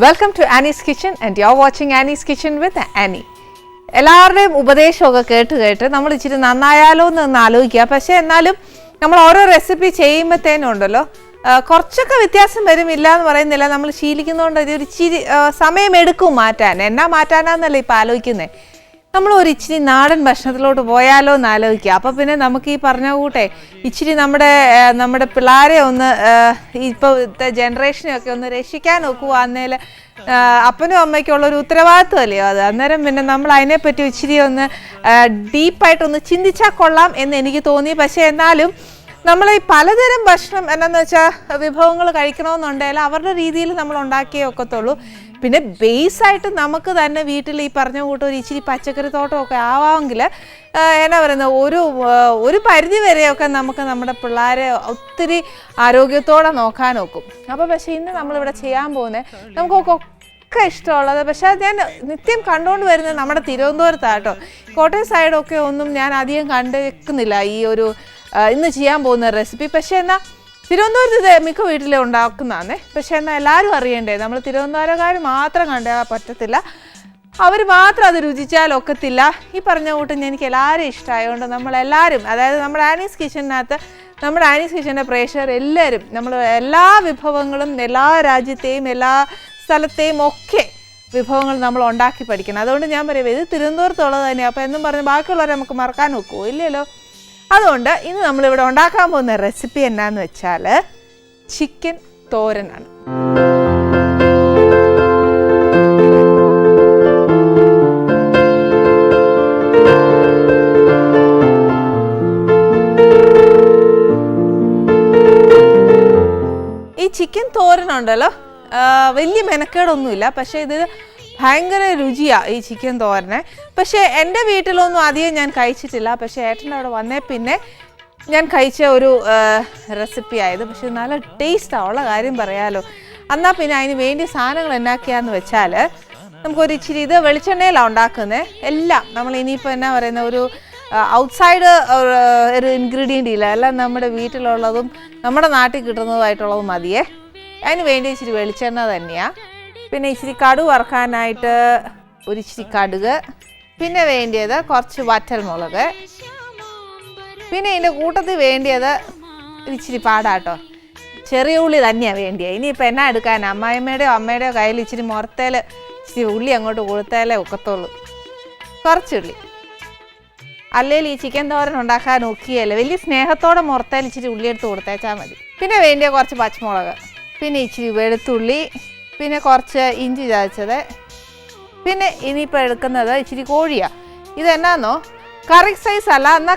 Welcome to Annie's Kitchen and you're watching Annie's Kitchen with Annie. എല്ലാവരുടെയും ഉപദേശമൊക്കെ കേട്ട് നമ്മൾ ഇച്ചിരി നന്നായാലോ എന്ന് ആലോചിക്കുക. പക്ഷേ എന്നാലും നമ്മൾ ഓരോ റെസിപ്പി ചെയ്യുമ്പോഴത്തേനും ഉണ്ടല്ലോ കുറച്ചൊക്കെ വ്യത്യാസം വരുമില്ല എന്ന് പറയുന്നില്ല. നമ്മൾ ശീലിക്കുന്നതുകൊണ്ട് ഒരു ഇച്ചിരി സമയമെടുക്കും മാറ്റാൻ. എന്നാ മാറ്റാനാന്നല്ല ഇപ്പം ആലോചിക്കുന്നത്. നമ്മൾ ഒരു ഇച്ചിരി നാടൻ ഭക്ഷണത്തിലോട്ട് പോയാലോ എന്ന് ആലോചിക്കുക. അപ്പോൾ പിന്നെ നമുക്ക് ഈ പറഞ്ഞ കൂട്ടെ ഇച്ചിരി നമ്മുടെ പിള്ളേരെ ഒന്ന് ഇപ്പോഴത്തെ ജനറേഷനെയൊക്കെ ഒന്ന് രക്ഷിക്കാൻ നോക്കുക. അന്നേരം അപ്പനും അമ്മയ്ക്കുള്ളൊരു ഉത്തരവാദിത്വമല്ലേ അത്. അന്നേരം പിന്നെ നമ്മൾ അതിനെപ്പറ്റി ഇച്ചിരി ഒന്ന് ഡീപ്പായിട്ടൊന്ന് ചിന്തിച്ചാൽ കൊള്ളാം എന്ന് എനിക്ക് തോന്നി. പക്ഷേ എന്നാലും നമ്മൾ ഈ പലതരം ഭക്ഷണം എന്നാന്ന് വെച്ചാൽ വിഭവങ്ങൾ കഴിക്കണമെന്നുണ്ടെങ്കിൽ അവരുടെ രീതിയിൽ നമ്മൾ ഉണ്ടാക്കിയേ ഒക്കത്തുള്ളൂ. പിന്നെ ബേസായിട്ട് നമുക്ക് തന്നെ വീട്ടിൽ ഈ പറഞ്ഞ കൂട്ടം ഒരു ഇച്ചിരി പച്ചക്കറി തോട്ടമൊക്കെ ആവാമെങ്കിൽ എന്നാ പറയുന്നത് ഒരു പരിധി വരെയൊക്കെ നമുക്ക് നമ്മുടെ പിള്ളേരെ ഒത്തിരി ആരോഗ്യത്തോടെ നോക്കാൻ നോക്കും. അപ്പോൾ പക്ഷേ ഇന്ന് നമ്മളിവിടെ ചെയ്യാൻ പോകുന്നത് നമുക്കൊക്കെ ഇഷ്ടമുള്ളത്. പക്ഷേ അത് ഞാൻ നിത്യം കണ്ടുകൊണ്ട് വരുന്നത് നമ്മുടെ തിരുവനന്തപുരത്താട്ടോ. കോട്ടയം സൈഡൊക്കെ ഒന്നും ഞാൻ അധികം കണ്ടുവെക്കുന്നില്ല ഈ ഒരു ഇന്ന് ചെയ്യാൻ പോകുന്ന റെസിപ്പി. പക്ഷേ എന്നാൽ തിരുവനന്തപുരത്ത് മിക്ക വീട്ടിൽ ഉണ്ടാക്കുന്നതാണേ. പക്ഷേ എന്നാൽ എല്ലാവരും അറിയണ്ടേ, നമ്മൾ തിരുവനന്തപുരക്കാർ മാത്രം കണ്ടാൽ പറ്റത്തില്ല, അവർ മാത്രം അത് രുചിച്ചാലൊക്കത്തില്ല. ഈ പറഞ്ഞ കൂട്ടം എനിക്ക് എല്ലാവരും ഇഷ്ടമായതുകൊണ്ട് നമ്മളെല്ലാവരും, അതായത് നമ്മുടെ ആനീസ് കിച്ചണിനകത്ത് നമ്മുടെ ആനീസ് കിച്ചൻ്റെ പ്രേക്ഷകർ എല്ലാവരും നമ്മൾ എല്ലാ വിഭവങ്ങളും എല്ലാ രാജ്യത്തെയും എല്ലാ സ്ഥലത്തെയും ഒക്കെ വിഭവങ്ങൾ നമ്മൾ ഉണ്ടാക്കി പഠിക്കണം. അതുകൊണ്ട് ഞാൻ പറയുന്നത് ഇത് തിരുവനന്തപുരത്തുള്ളത് തന്നെയാണ്. അപ്പോൾ എന്നും പറഞ്ഞ് ബാക്കിയുള്ളവരെ നമുക്ക് മറക്കാൻ നോക്കുമോ? ഇല്ലല്ലോ. അതുകൊണ്ട് ഇന്ന് നമ്മളിവിടെ ഉണ്ടാക്കാൻ പോകുന്ന റെസിപ്പി എന്നാന്ന് വെച്ചാൽ ചിക്കൻ തോരനാണ്. ഈ ചിക്കൻ തോരനുണ്ടല്ലോ വലിയ മെനക്കേടൊന്നുമില്ല. പക്ഷേ ഇത് ഭയങ്കര രുചിയാണ് ഈ ചിക്കൻ തോരനെ. പക്ഷേ എൻ്റെ വീട്ടിലൊന്നും അധികം ഞാൻ കഴിച്ചിട്ടില്ല. പക്ഷേ ഏട്ടൻ്റെ അവിടെ വന്നേ പിന്നെ ഞാൻ കഴിച്ച ഒരു റെസിപ്പി ആയത്. പക്ഷേ നല്ല ടേസ്റ്റാണ്, ഉള്ള കാര്യം പറയാമല്ലോ. എന്നാൽ പിന്നെ അതിന് വേണ്ടിയ സാധനങ്ങൾ എന്നാക്കിയാന്ന് വെച്ചാൽ നമുക്കൊരു ഇച്ചിരി ഇത് വെളിച്ചെണ്ണയിലാണ് ഉണ്ടാക്കുന്നത് എല്ലാം. നമ്മൾ ഇനിയിപ്പോൾ എന്നാ പറയുന്ന ഒരു ഔട്ട്സൈഡ് ഒരു ഇൻഗ്രീഡിയൻ്റ് ഇല്ല, എല്ലാം നമ്മുടെ വീട്ടിലുള്ളതും നമ്മുടെ നാട്ടിൽ കിട്ടുന്നതുമായിട്ടുള്ളതും മതിയേ. അതിന് വേണ്ടി ഇച്ചിരി വെളിച്ചെണ്ണ തന്നെയാണ്. പിന്നെ ഇച്ചിരി കടുക് വറുക്കാനായിട്ട് ഒരു ഇച്ചിരി കടുക്, പിന്നെ വേണ്ടിയത് കുറച്ച് വറ്റൽമുളക്, പിന്നെ ഇതിൻ്റെ കൂട്ടത്തിൽ വേണ്ടിയത് ഇച്ചിരി പാടാട്ടോ ചെറിയ ഉള്ളി തന്നെയാണ് വേണ്ടിയത്. ഇനിയിപ്പോൾ എന്നാ എടുക്കാൻ, അമ്മായിമ്മയുടെയോ അമ്മയുടെയോ കയ്യിൽ ഇച്ചിരി മുറത്തേൽ ഇച്ചിരി ഉള്ളി അങ്ങോട്ട് കൊടുത്താലേ ഒക്കത്തുള്ളൂ. കുറച്ചുള്ളി അല്ലെങ്കിൽ ഈ ചിക്കൻ തോരൻ ഉണ്ടാക്കാൻ നോക്കിയല്ലേ, വലിയ സ്നേഹത്തോടെ മുറത്തേൽ ഇച്ചിരി ഉള്ളി എടുത്ത് കൊടുത്തേച്ചാൽ മതി. പിന്നെ വേണ്ടിയ കുറച്ച് പച്ചമുളക്, പിന്നെ ഇച്ചിരി വെളുത്തുള്ളി, പിന്നെ കുറച്ച് ഇഞ്ചി ചതച്ചത്, പിന്നെ ഇനിയിപ്പോൾ എടുക്കുന്നത് ഇച്ചിരി കോഴിയാണ്. ഇതെന്നാന്നോ കറി സൈസ് അല്ല, എന്നാൽ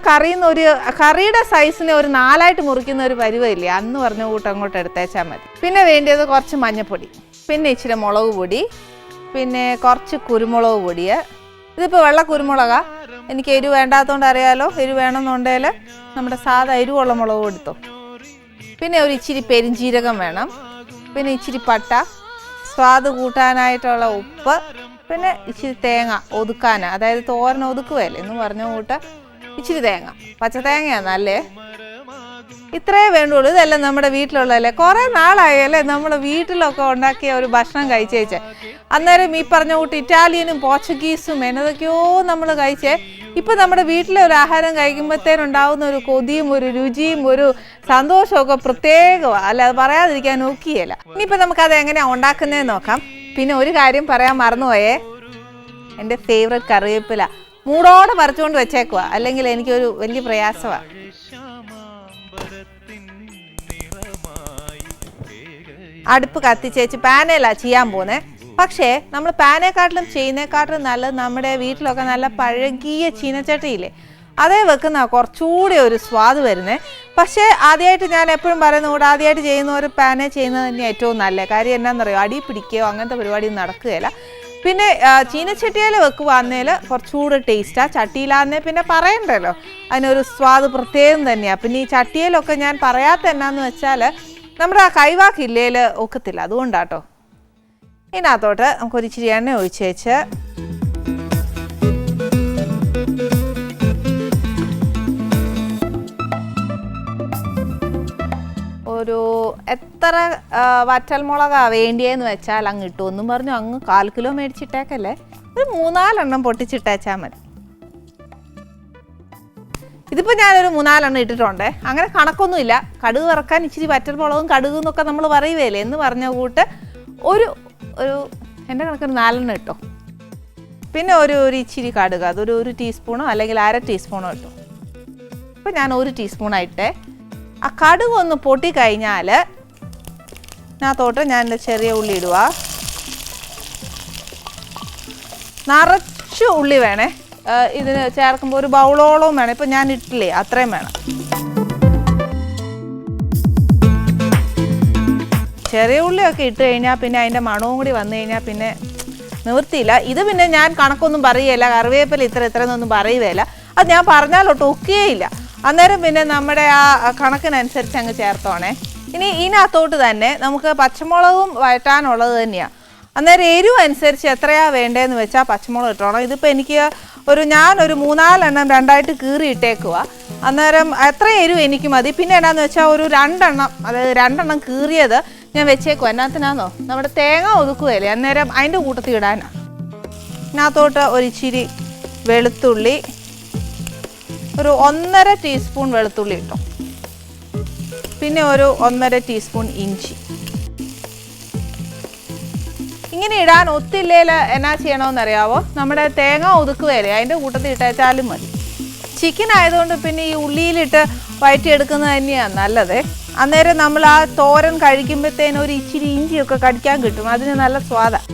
കറിയുടെ സൈസിനെ ഒരു 4ആയിട്ട് മുറിക്കുന്ന ഒരു പരുവമില്ലേ, അന്ന് പറഞ്ഞ കൂട്ടം അങ്ങോട്ട് എടുത്തേച്ചാൽ മതി. പിന്നെ വേണ്ടിയത് കുറച്ച് മഞ്ഞൾപ്പൊടി, പിന്നെ ഇച്ചിരി മുളക് പൊടി, പിന്നെ കുറച്ച് കുരുമുളക് പൊടി. ഇതിപ്പോൾ വെള്ള കുരുമുളകാണ്. എനിക്ക് എരിവ് വേണ്ടാത്തതുകൊണ്ട് അറിയാലോ, എരിവ് വേണമെന്നുണ്ടെങ്കിൽ നമ്മുടെ സാധാ എരിവുള്ള മുളക് എടുത്തോ. പിന്നെ ഒരു ഇച്ചിരി പെരിഞ്ജീരകം വേണം, പിന്നെ ഇച്ചിരി പട്ട, സ്വാദ് കൂട്ടാനായിട്ടുള്ള ഉപ്പ്, പിന്നെ ഇച്ചിരി തേങ്ങ ഒതുക്കാൻ, അതായത് തോരൻ ഒതുക്കുവല്ലേ എന്ന് പറഞ്ഞ കൂട്ട് ഇച്ചിരി തേങ്ങ, പച്ച തേങ്ങയാണ് നല്ലേ. ഇത്രയേ വേണ്ടുള്ളൂ. ഇതെല്ലാം നമ്മുടെ വീട്ടിലുള്ളതല്ലേ. കുറേ നാളായല്ലേ നമ്മൾ വീട്ടിലൊക്കെ ഉണ്ടാക്കിയ ഒരു ഭക്ഷണം കഴിച്ചേച്ചേ. അന്നേരം ഈ പറഞ്ഞ കൂട്ട് ഇറ്റാലിയനും പോർച്ചുഗീസും എന്നതൊക്കെയോ നമ്മൾ കഴിച്ചേ. ഇപ്പം നമ്മുടെ വീട്ടിലെ ഒരു ആഹാരം കഴിക്കുമ്പോഴത്തേനുണ്ടാവുന്ന ഒരു കൊതിയും ഒരു രുചിയും ഒരു സന്തോഷമൊക്കെ പ്രത്യേകമാണ്. അല്ല അത് പറയാതിരിക്കാൻ നോക്കിയല്ല. ഇനിയിപ്പോൾ നമുക്കത് എങ്ങനെയാണ് ഉണ്ടാക്കുന്നതെന്ന് നോക്കാം. പിന്നെ ഒരു കാര്യം പറയാൻ മറന്നുപോയേ, എൻ്റെ ഫേവറേറ്റ് കറിവേപ്പില മൂടോടെ പറിച്ചുകൊണ്ട് വെച്ചേക്കുക, അല്ലെങ്കിൽ എനിക്കൊരു വലിയ പ്രയാസമാണ്. അടുപ്പ് കത്തിച്ചേച്ച് പാനയിലാണ് ചെയ്യാൻ പോകുന്നത്. പക്ഷേ നമ്മൾ പാനേക്കാട്ടിലും ചെയ്യുന്നേക്കാട്ടിലും നല്ലത് നമ്മുടെ വീട്ടിലൊക്കെ നല്ല പഴകിയ ചീനച്ചട്ടിയില്ലേ, അതേ വെക്കുന്ന കുറച്ചുകൂടി ഒരു സ്വാദ് വരുന്നത്. പക്ഷേ ആദ്യമായിട്ട് ഞാൻ എപ്പോഴും പറയുന്ന കൂടെ ആദ്യമായിട്ട് ചെയ്യുന്ന ഒരു പാനേ ചെയ്യുന്നത് തന്നെ ഏറ്റവും നല്ല കാര്യം. എന്നാണെന്നറിയോ, അടി പിടിക്കുകയോ അങ്ങനത്തെ പരിപാടിയൊന്നും നടക്കുകയില്ല. പിന്നെ ചീനച്ചട്ടിയിൽ വെക്കുവാന്നേൽ കുറച്ചുകൂടി ടേസ്റ്റാണ്. ചട്ടിയിലാന്നേ പിന്നെ പറയണ്ടല്ലോ, അതിനൊരു സ്വാദ് പ്രത്യേകം തന്നെയാണ്. പിന്നെ ഈ ചട്ടിയിലൊക്കെ ഞാൻ പറയാത്ത എന്നാന്ന് വെച്ചാൽ നമ്മുടെ ആ കൈവാക്കില്ലേൽ ഒക്കത്തില്ല, അതുകൊണ്ടാട്ടോ. ഇതിനകത്തോട്ട് നമുക്കൊരു ഇച്ചിരി എണ്ണ ഒഴിച്ചേച്ച് ഒരു എത്ര എത്ര വറ്റൽമുളകാണ് വേണ്ടിയെന്ന് വെച്ചാൽ അങ്ങ് ഇട്ടു. ഒന്നും പറഞ്ഞു അങ്ങ് 1/4 കിലോ മേടിച്ചിട്ടേക്കല്ലേ, ഒരു 3-4 എണ്ണം പൊട്ടിച്ചിട്ടേച്ചാൽ മതി. ഇതിപ്പോൾ ഞാനൊരു 3-4 എണ്ണം ഇട്ടിട്ടുണ്ട്. അങ്ങനെ കണക്കൊന്നുമില്ല. കടുക് വറക്കാൻ ഇച്ചിരി വറ്റൽമുളകും കടുക് എന്നൊക്കെ നമ്മൾ പറയുകയല്ലേ എന്ന് പറഞ്ഞ കൂട്ട് ഒരു എൻ്റെ കണക്കൊരു 4 എണ്ണം ഇട്ടോ. പിന്നെ ഒരു ഇച്ചിരി കടുക്, അതൊരു 1 ടീസ്പൂണോ അല്ലെങ്കിൽ 1/2 ടീസ്പൂണോ ഇട്ടു. ഇപ്പം ഞാൻ 1 ടീസ്പൂണായിട്ടേ. ആ കടുക് ഒന്ന് പൊട്ടിക്കഴിഞ്ഞാൽ അതിനകത്തോട്ട് ഞാൻ ചെറിയ ഉള്ളി ഇടുക. നിറച്ച് ഉള്ളി വേണേ ഇതിന് ചേർക്കുമ്പോൾ, ഒരു ബൗളോളം വേണം. ഇപ്പം ഞാൻ ഇട്ടില്ലേ അത്രയും വേണം. ചെറിയ ഉള്ളിയൊക്കെ ഇട്ട് കഴിഞ്ഞാൽ പിന്നെ അതിൻ്റെ മണവും കൂടി വന്നു കഴിഞ്ഞാൽ പിന്നെ നിവൃത്തിയില്ല. ഇത് പിന്നെ ഞാൻ കണക്കൊന്നും പറയുകയില്ല, കറിവേപ്പില ഇത്രയൊന്നും പറയുകയില്ല. അത് ഞാൻ പറഞ്ഞാലോട്ട് ഒക്കുകയില്ല. അന്നേരം പിന്നെ നമ്മുടെ ആ കണക്കിനനുസരിച്ച് അങ്ങ് ചേർത്തോണേ. ഇനി ഇതിനകത്തോട്ട് തന്നെ നമുക്ക് പച്ചമുളകും വഴറ്റാനുള്ളത് തന്നെയാണ്. അന്നേരം എരിവ് അനുസരിച്ച് എത്രയാണ് വേണ്ടതെന്ന് വെച്ചാൽ പച്ചമുളക് ഇട്ടോണം. ഇതിപ്പോൾ എനിക്ക് ഞാനൊരു 3-4 എണ്ണം 2ആയിട്ട് കീറി ഇട്ടേക്കുക. അന്നേരം എത്ര എരിവ് എനിക്ക് മതി. പിന്നെ എന്നാന്ന് വെച്ചാൽ ഒരു 2 എണ്ണം, അതായത് 2 എണ്ണം കീറിയത് ഞാൻ വെച്ചേക്കും. എന്നാത്തിനാന്നോ, നമ്മുടെ തേങ്ങ ഒതുക്കുകയല്ലേ, അന്നേരം അതിൻ്റെ കൂട്ടത്തിൽ ഇടാനാണ്. ഇതിനകത്തോട്ട് ഒരു ഇച്ചിരി വെളുത്തുള്ളി, ഒരു 1.5 ടീസ്പൂൺ വെളുത്തുള്ളി ഇട്ടോ. പിന്നെ ഒരു 1.5 ടീസ്പൂൺ ഇഞ്ചി. ഇങ്ങനെ ഇടാൻ ഒത്തില്ലേൽ എന്നാ ചെയ്യണമെന്നറിയാവോ, നമ്മുടെ തേങ്ങ ഒതുക്കുകയല്ലേ അതിൻ്റെ കൂട്ടത്തിൽ ഇട്ടേച്ചാലും മതി. ചിക്കൻ ആയതുകൊണ്ട് പിന്നെ ഈ ഉള്ളിയിലിട്ട് വഴറ്റിയെടുക്കുന്നത് തന്നെയാണ് നല്ലത്. അന്നേരം നമ്മൾ ആ തോരൻ കഴിക്കുമ്പോഴത്തേനും ഒരു ഇച്ചിരി ഇഞ്ചിയൊക്കെ കടിക്കാൻ കിട്ടും, അതിന് നല്ല സ്വാദാണ്.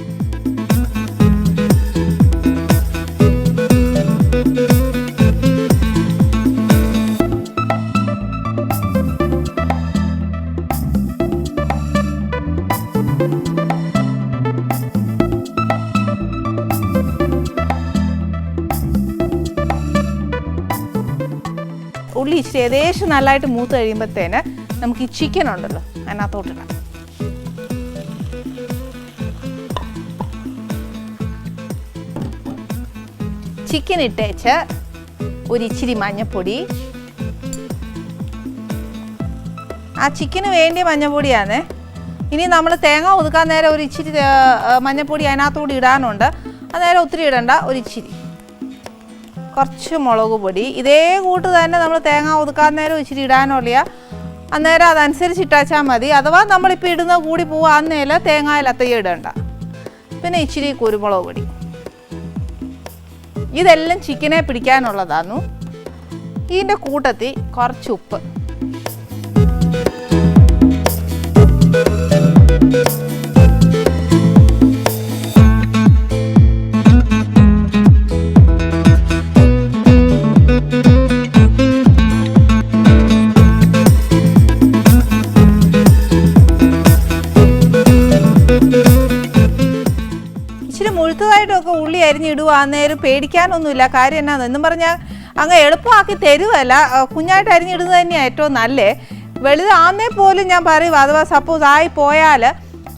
ഉള്ളി ഇച്ചിരി ഏകദേശം നല്ലതായിട്ട് മൂത്ത് കഴിയുമ്പോഴത്തേന് നമുക്ക് ഈ ചിക്കൻ ഉണ്ടല്ലോ അതിനകത്തോട്ടിടാം. ചിക്കൻ ഇട്ടേച്ച് ഒരു ഇച്ചിരി മഞ്ഞൾപ്പൊടി, ആ ചിക്കന് വേണ്ടിയ മഞ്ഞൾപ്പൊടിയാണ്. ഇനി നമ്മൾ തേങ്ങ ഒതുക്കാൻ നേരം ഒരു ഇച്ചിരി മഞ്ഞൾപ്പൊടി അതിനകത്തോട് ഇടാനുണ്ട്. അന്നേരം ഒത്തിരി ഇടണ്ട, ഒരു ഇച്ചിരി. കുറച്ച് മുളക് പൊടി, ഇതേ കൂട്ട് തന്നെ നമ്മൾ തേങ്ങ ഒതുക്കാൻ നേരം ഇച്ചിരി ഇടാനുള്ള, അന്നേരം അതനുസരിച്ച് ഇട്ടാച്ചാൽ മതി. അഥവാ നമ്മളിപ്പോൾ ഇടുന്ന കൂടി പോവാന്നേല തേങ്ങയിലത്തയ്യ ഇടണ്ട. പിന്നെ ഇച്ചിരി കുരുമുളക് പൊടി. ഇതെല്ലാം ചിക്കനെ പിടിക്കാനുള്ളതാന്നു. ഇതിൻ്റെ കൂട്ടത്തിൽ കുറച്ച് ഉപ്പ്. മുഴുത്തതായിട്ടൊക്കെ ഉള്ളി അരിഞ്ഞിടുക. അന്നേരം പേടിക്കാനൊന്നുമില്ല. കാര്യം എന്നാന്നും പറഞ്ഞാൽ അങ്ങ് എളുപ്പമാക്കി തരുവല്ല, കുഞ്ഞായിട്ട് അരിഞ്ഞിടുന്നത് തന്നെയാണ് ഏറ്റവും നല്ലേ. വലുതാന്നേ പോലും ഞാൻ പറയും, അഥവാ സപ്പോസ് ആയി പോയാൽ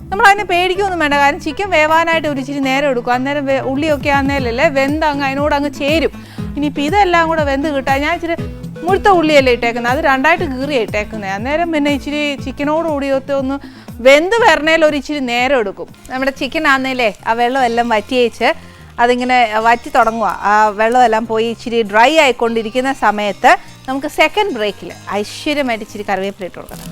നമ്മളതിനെ പേടിക്കൊന്നും വേണ്ട. കാരണം ചിക്കൻ വേവാനായിട്ട് ഒരു ഇച്ചിരി നേരം എടുക്കും. അന്നേരം ഉള്ളിയൊക്കെ ആന്നേലല്ലേ വെന്ത് അങ്ങ് അതിനോട് അങ്ങ് ചേരും. ഇനിയിപ്പോൾ ഇതെല്ലാം കൂടെ വെന്ത് കിട്ടാൻ ഞാൻ ഇച്ചിരി മുഴുത്ത ഉള്ളിയല്ലേ ഇട്ടേക്കുന്നത്, അത് 2ആയിട്ട് കീറിയാണ് ഇട്ടേക്കുന്നത്. അന്നേരം പിന്നെ ഇച്ചിരി ചിക്കനോട് ഒന്ന് വെന്ത് വരണേൽ ഒരു ഇച്ചിരി നേരം എടുക്കും. നമ്മുടെ ചിക്കൻ ആന്നേലേ ആ വെള്ളം എല്ലാം വറ്റിയേച്ച് അതിങ്ങനെ വറ്റി തുടങ്ങുക. ആ വെള്ളമെല്ലാം പോയി ഇച്ചിരി ഡ്രൈ ആയിക്കൊണ്ടിരിക്കുന്ന സമയത്ത് നമുക്ക് സെക്കൻഡ് ബ്രേക്കിൽ ഐശ്വര്യമായിട്ട് ഇച്ചിരി കറിവേപ്പില ഇട്ട് കൊടുക്കണം.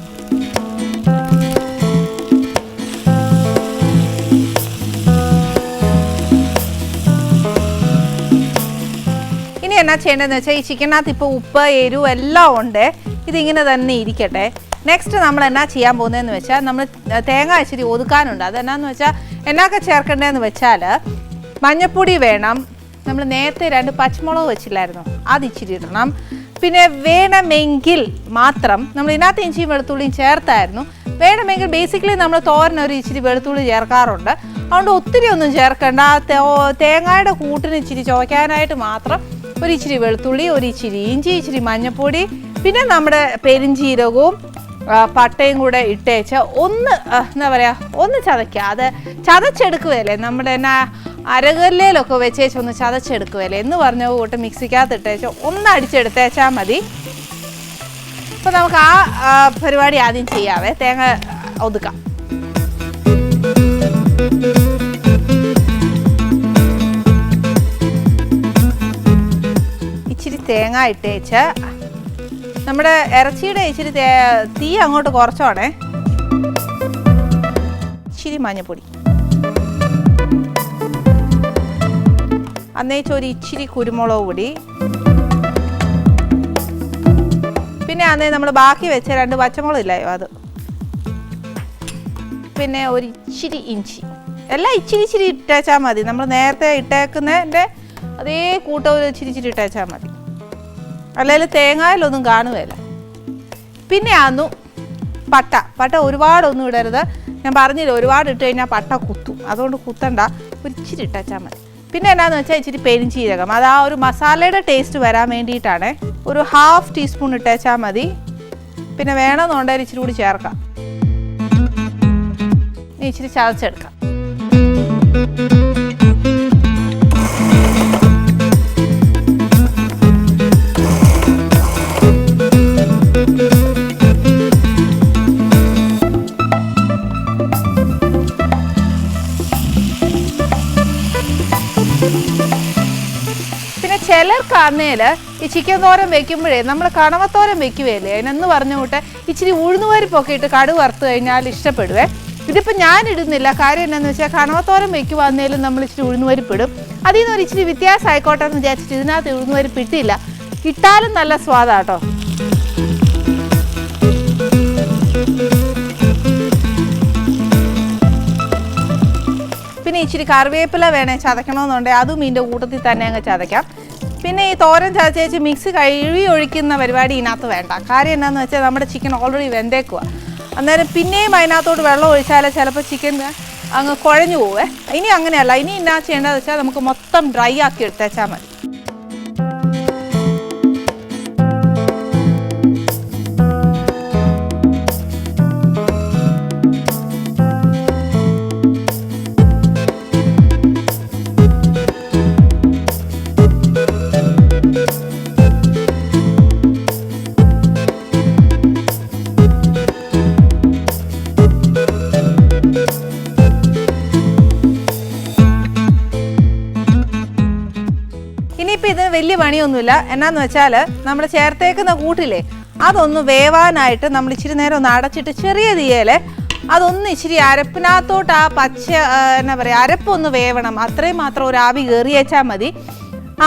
ഇനി എന്നാ ചെയ്യേണ്ടതെന്ന് വെച്ചാൽ ഈ ചിക്കനകത്ത് ഇപ്പോൾ ഉപ്പ് എരിവ് എല്ലാം ഉണ്ട്. ഇതിങ്ങനെ തന്നെ ഇരിക്കട്ടെ. നെക്സ്റ്റ് നമ്മൾ എന്നാ ചെയ്യാൻ പോകുന്നതെന്ന് വെച്ചാൽ നമ്മൾ തേങ്ങ ഇച്ചിരി ഒതുക്കാനുണ്ട്. അതെന്നാന്ന് വെച്ചാൽ എന്നൊക്കെ ചേർക്കേണ്ടതെന്ന് വെച്ചാൽ മഞ്ഞൾപ്പൊടി വേണം. നമ്മൾ നേരത്തെ 2 പച്ചമുളക് വെച്ചില്ലായിരുന്നു, അത് ഇച്ചിരി ഇടണം. പിന്നെ വേണമെങ്കിൽ മാത്രം നമ്മൾ ഇതിനകത്ത് ഇഞ്ചിയും വെളുത്തുള്ളിയും ചേർത്തായിരുന്നു. വേണമെങ്കിൽ ബേസിക്കലി നമ്മൾ തോരനൊരു ഇച്ചിരി വെളുത്തുള്ളി ചേർക്കാറുണ്ട്. അതുകൊണ്ട് ഒത്തിരി ഒന്നും ചേർക്കേണ്ട. തേങ്ങയുടെ കൂട്ടിന് ഇച്ചിരി ചോയ്ക്കാനായിട്ട് മാത്രം ഒരു ഇച്ചിരി വെളുത്തുള്ളി, ഒരു ഇച്ചിരി ഇഞ്ചി, ഇച്ചിരി മഞ്ഞൾപ്പൊടി, പിന്നെ നമ്മുടെ പെരിഞ്ചീരകവും പട്ടയും കൂടെ ഇട്ടേച്ച് ഒന്ന് എന്താ പറയുക ഒന്ന് ചതയ്ക്കുക. അത് ചതച്ചെടുക്കുകയല്ലേ, നമ്മുടെ എന്നാ അരകല്ലിലൊക്കെ വെച്ചേച്ച് ഒന്ന് ചതച്ചെടുക്കുകയല്ലേ എന്ന് പറഞ്ഞ കൂട്ട് മിക്സിക്കകത്ത് ഇട്ടേച്ച് ഒന്ന് അടിച്ചെടുത്തേച്ചാൽ മതി. അപ്പോൾ നമുക്ക് ആ പരിപാടി ആദ്യം ചെയ്യാവേ. തേങ്ങ ഒതുക്കാം. ഇച്ചിരി തേങ്ങ ഇട്ടേച്ച് നമ്മുടെ ഇറച്ചിയുടെ ഇച്ചിരി തീ അങ്ങോട്ട് കുറച്ചോണേ. ഇച്ചിരി മഞ്ഞപ്പൊടി, അന്നേച്ചൊരു ഇച്ചിരി കുരുമുളക് പൊടി, പിന്നെ അന്നേ നമ്മൾ ബാക്കി വെച്ച 2 പച്ചമുളക് ഇല്ലായോ അത്, പിന്നെ ഒരു ഇച്ചിരി ഇഞ്ചി. എല്ലാം ഇച്ചിരി ഇച്ചിരി ഇട്ടേച്ചാൽ മതി. നമ്മൾ നേരത്തെ ഇട്ടേക്കുന്നതിൻ്റെ അതേ കൂട്ടം ഒരു ഇച്ചിരി ഇച്ചിരി ഇട്ടേച്ചാൽ മതി, അല്ലെങ്കിൽ തേങ്ങയിലൊന്നും കാണുകയില്ല. പിന്നെ ആന്നു പട്ട ഒരുപാടൊന്നും ഇടരുത്. ഞാൻ പറഞ്ഞില്ല, ഒരുപാട് ഇട്ട് കഴിഞ്ഞാൽ പട്ട കുത്തും, അതുകൊണ്ട് കുത്തണ്ട, ഒരു ഇച്ചിരി ഇട്ടേച്ചാൽ മതി. പിന്നെ എന്നാന്ന് വെച്ചാൽ ഇച്ചിരി പെരിഞ്ചീരകം, അത് ആ ഒരു മസാലയുടെ ടേസ്റ്റ് വരാൻ വേണ്ടിയിട്ടാണ്. ഒരു 1/2 ടീസ്പൂൺ ഇട്ടേച്ചാൽ മതി. പിന്നെ വേണമെന്നുണ്ടെങ്കിൽ ഇച്ചിരി കൂടി ചേർക്കാം. ഇച്ചിരി ചതച്ചെടുക്കാം. പിന്നെ ചിലർക്കാന്നേൽ ഈ ചിക്കൻ തോരൻ വെക്കുമ്പോഴേ നമ്മൾ കണവത്തോരൻ വെക്കുകയല്ലേ, അതിനെന്ന് പറഞ്ഞ കൂട്ട് ഇച്ചിരി ഉഴുന്നുപരിപ്പൊക്കെ ഇട്ട് കടുക് വറുത്ത് കഴിഞ്ഞാൽ ഇഷ്ടപ്പെടുവേ. ഇതിപ്പോൾ ഞാൻ ഇടുന്നില്ല. കാര്യം എന്താണെന്ന് വെച്ചാൽ കണവത്തോരൻ വെക്കുവാന്നേലും നമ്മൾ ഇച്ചിരി ഉഴുന്നുപരിപ്പിടും. അതിൽ നിന്ന് ഒരു ഇച്ചിരി വ്യത്യാസം ആയിക്കോട്ടെ എന്ന് വിചാരിച്ചിട്ട് ഇതിനകത്ത് ഉഴുന്നുപരിപ്പ് ഇട്ടില്ല. ഇട്ടാലും നല്ല സ്വാദാട്ടോ. പിന്നെ ഇച്ചിരി കറിവേപ്പില വേണേൽ ചതയ്ക്കണമെന്നുണ്ടെങ്കിൽ അതും ഇതിൻ്റെ കൂട്ടത്തിൽ തന്നെ അങ്ങ് ചതയ്ക്കാം. പിന്നെ ഈ തോരൻ ചതച്ചേച്ച് മിക്സ് കഴുകി ഒഴിക്കുന്ന പരിപാടി ഇതിനകത്ത് വേണ്ട. കാര്യം എന്താണെന്ന് വെച്ചാൽ നമ്മുടെ ചിക്കൻ ഓൾറെഡി വെന്തേക്കുക. അന്നേരം പിന്നെയും അതിനകത്തോട്ട് വെള്ളം ഒഴിച്ചാൽ ചിലപ്പോൾ ചിക്കൻ അങ്ങ് കുഴഞ്ഞു പോവേ. ഇനി അങ്ങനെയല്ല, ഇനി എന്നാ ചെയ്യേണ്ടതെന്ന് വെച്ചാൽ നമുക്ക് മൊത്തം ഡ്രൈ ആക്കി എടുത്തേച്ചാൽ മതി. ഇനിയിപ്പോൾ ഇതിന് വലിയ പണിയൊന്നുമില്ല. എന്നാന്ന് വെച്ചാൽ നമ്മൾ ചേർത്തേക്കുന്ന കൂട്ടില്ലേ, അതൊന്ന് വേവാനായിട്ട് നമ്മൾ ഇച്ചിരി നേരം ഒന്ന് അടച്ചിട്ട് ചെറിയ തീയൽ അതൊന്ന് ഇച്ചിരി അരപ്പിനകത്തോട്ട് ആ പച്ച എന്നാ പറയുക അരപ്പൊന്ന് വേവണം. അത്രയും മാത്രം ഒരു ആവി കയറിയേച്ചാൽ മതി.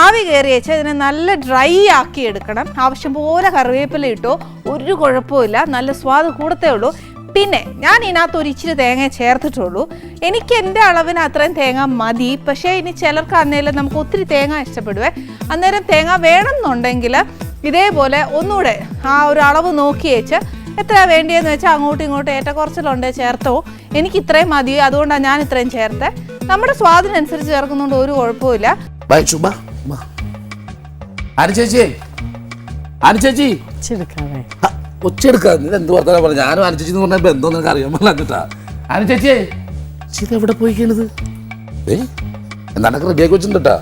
ആവി കയറിയേച്ചാൽ ഇതിനെ നല്ല ഡ്രൈ ആക്കി എടുക്കണം. ആവശ്യം പോലെ കറിവേപ്പില ഇട്ടോ, ഒരു കുഴപ്പമില്ല, നല്ല സ്വാദ് കൂടത്തേ ഉള്ളൂ. പിന്നെ ഞാൻ ഇതിനകത്ത് ഒരു ഇച്ചിരി തേങ്ങ ചേർത്തിട്ടുള്ളൂ. എനിക്ക് എൻ്റെ അളവിന് അത്രയും തേങ്ങ മതി. പക്ഷേ ഇനി ചിലർക്ക് അന്നേരം നമുക്ക് ഒത്തിരി തേങ്ങ ഇഷ്ടപ്പെടുവേ. അന്നേരം തേങ്ങ വേണമെന്നുണ്ടെങ്കിൽ ഇതേപോലെ ഒന്നുകൂടെ ആ ഒരു അളവ് നോക്കി വെച്ച് എത്ര വേണ്ടിയെന്ന് വെച്ചാൽ അങ്ങോട്ടും ഇങ്ങോട്ടും ഏറ്റക്കുറച്ചിലുണ്ട് ചേർത്തോ. എനിക്ക് ഇത്രയും മതി, അതുകൊണ്ടാണ് ഞാൻ ഇത്രയും ചേർത്ത്. നമ്മുടെ സ്വാദിനനുസരിച്ച് ചേർക്കുന്നതുകൊണ്ട് ഒരു കുഴപ്പമില്ല. എന്ത് വർത്താനം പറഞ്ഞു? ഞാനും അനുചേച്ചി എന്ന് പറഞ്ഞ ബന്ധം നിനക്ക് അറിയാൻ പറഞ്ഞിട്ടാ. അനുചേച്ചിയെ ഇത് എവിടെ പോയിക്കണത്? എന്താണ് റെഡിയാക്കി വെച്ചിട്ടുണ്ടാ?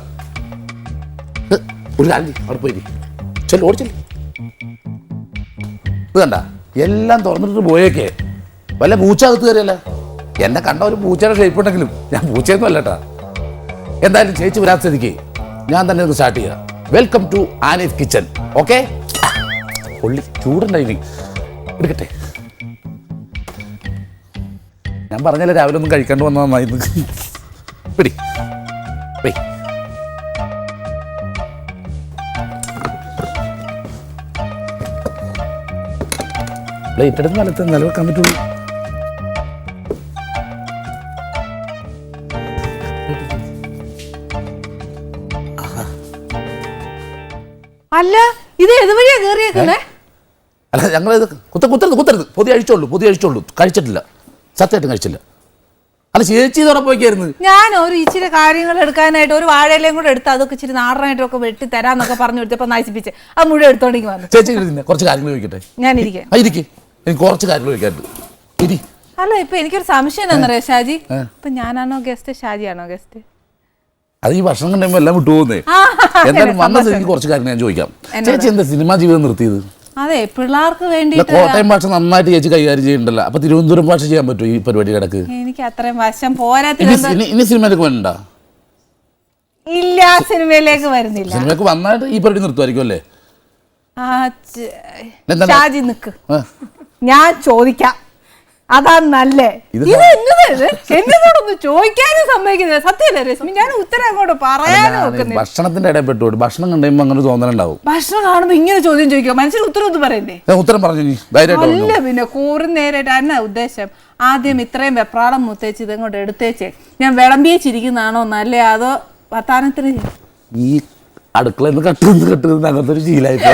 ഒരു കാലി അവിടെ പോയി ചെല്ലു, ഓടിച്ചല്ലേ. ഇത് കണ്ട എല്ലാം തുറന്നിട്ട് പോയേക്കേ. വല്ല പൂച്ച അകത്ത് കയറിയല്ല. എന്നെ കണ്ട ഒരു പൂച്ചയുടെ ഷേപ്പ് ഉണ്ടെങ്കിലും ഞാൻ പൂച്ചയൊന്നും അല്ലട്ടാ. എന്തായാലും ചേച്ചി വരാൻ സ്ഥിതിക്ക് ഞാൻ തന്നെ ഒന്ന് സ്റ്റാർട്ട് ചെയ്യാം. Welcome to Annie's kitchen. Okay, പൊള്ളി ചൂടുണ്ടായി എടുക്കട്ടെ. ഞാൻ പറഞ്ഞല്ലേ രാവിലെ ഒന്നും കഴിക്കാണ്ട് വന്നാൽ നന്നായിരുന്നു. പിടി പ്ലേറ്റ് എടുത്ത് നിലത്ത് നിലവെക്കാൻ പറ്റുള്ളൂ. അല്ല, ഇത് ഏതുവഴിയാ കേറിയേക്കുന്നേ? അല്ല, ഞങ്ങളിത് കുത്തരുത്. പൊതി അഴിച്ചോളൂ. കഴിച്ചിട്ടില്ല, സത്യമായിട്ടും കഴിച്ചില്ല. അത് ചേച്ചി ഇതോടെ പോയിക്കായിരുന്നു. ഞാൻ ഒരു ഇച്ചിരി കാര്യങ്ങൾ എടുക്കാനായിട്ട് ഒരു വാഴയിലേയും കൂടെ എടുത്ത് അതൊക്കെ ഇച്ചിരി നാടനായിട്ടൊക്കെ വെട്ടി തരാന്നൊക്കെ പറഞ്ഞു കൊടുത്തപ്പോ നശിപ്പിച്ച് അത് മുഴുവൻ എടുത്തോണ്ടെങ്കിൽ വന്നു. ചേച്ചി കുറച്ച് കാര്യങ്ങൾ ചോദിക്കട്ടെ? ഞാൻ ഇരിക്കാം. എനിക്ക് കുറച്ച് കാര്യങ്ങൾ ചോദിക്കാറുണ്ട്. അല്ല, ഇപ്പൊ എനിക്കൊരു സംശയം എന്താണെന്നറിയാം ഷാജി, ഇപ്പൊ ഞാനാണോ ഗസ്റ്റ്, ഷാജിയാണോ ഗസ്റ്റ്? അത് ഈ ഭക്ഷണം കണ്ടുമ്പോ എല്ലാം വിട്ടുപോകുന്നേ. എന്തായാലും വന്നത് എനിക്ക് കുറച്ച് കാര്യങ്ങൾ ഞാൻ ചോദിക്കാം. ചേച്ചി എന്താ സിനിമാ ജീവിതം നിർത്തിയത്? അതെ പിള്ളേർക്ക് വേണ്ടി ഇല്ല, കോട്ടയം ഭാഷ നന്നായിട്ട് ചേച്ചി കൈകാര്യം ചെയ്യുന്നുണ്ടല്ലോ. അപ്പൊ തിരുവനന്തപുരം ഭാഷ ചെയ്യാൻ പറ്റുമോ ഈ പരിപാടി കിടക്ക്? എനിക്ക് അത്രയും വശം പോരാ. ഇനി സിനിമയിലേക്ക് വേണ്ട? ഇല്ല, സിനിമയിലേക്ക് വരുന്നില്ല. സിനിമയ്ക്ക് വന്നായിട്ട് ഈ പരിപാടി നിർത്തുമായിരിക്കും അല്ലേ? ഷാജി നിക്ക്, ഞാൻ ചോദിക്കാം. അതാ നല്ലേ. എന്നോടൊന്ന് ചോദിക്കാനും സമ്മതിക്കുന്നില്ല. സത്യമല്ലേ രശ്മി? ഞാൻ ഉത്തരം അങ്ങോട്ട് പറയാനും നോക്കുന്നില്ല. ഭക്ഷണത്തിന്റെ ഇടയിൽ ഭക്ഷണം കണ്ടുമ്പോ അങ്ങനെ തോന്നലുണ്ടാവും. ഭക്ഷണം കാണുമ്പോ ഇങ്ങനെ ചോദ്യം ചോദിക്കുക, മനുഷ്യന് ഉത്തരം ഒന്നും പറയണ്ടേ? ഉത്തരം പറഞ്ഞു അല്ല പിന്നെ കൂറി നേരിട്ട് എന്നാ ഉദ്ദേശം? ആദ്യം ഇത്രയും വെപ്രാളം മുത്തേച്ച് ഇതങ്ങോട്ട് എടുത്തേച്ച് ഞാൻ വിളമ്പിയേച്ചിരിക്കുന്നതാണോ നല്ലേ, അതോ വർത്താനത്തിന് ഈ അടുക്കളയിൽ നിന്ന് കട്ടുന്ന അങ്ങനത്തെ ഒരു ശീലായിപ്പോ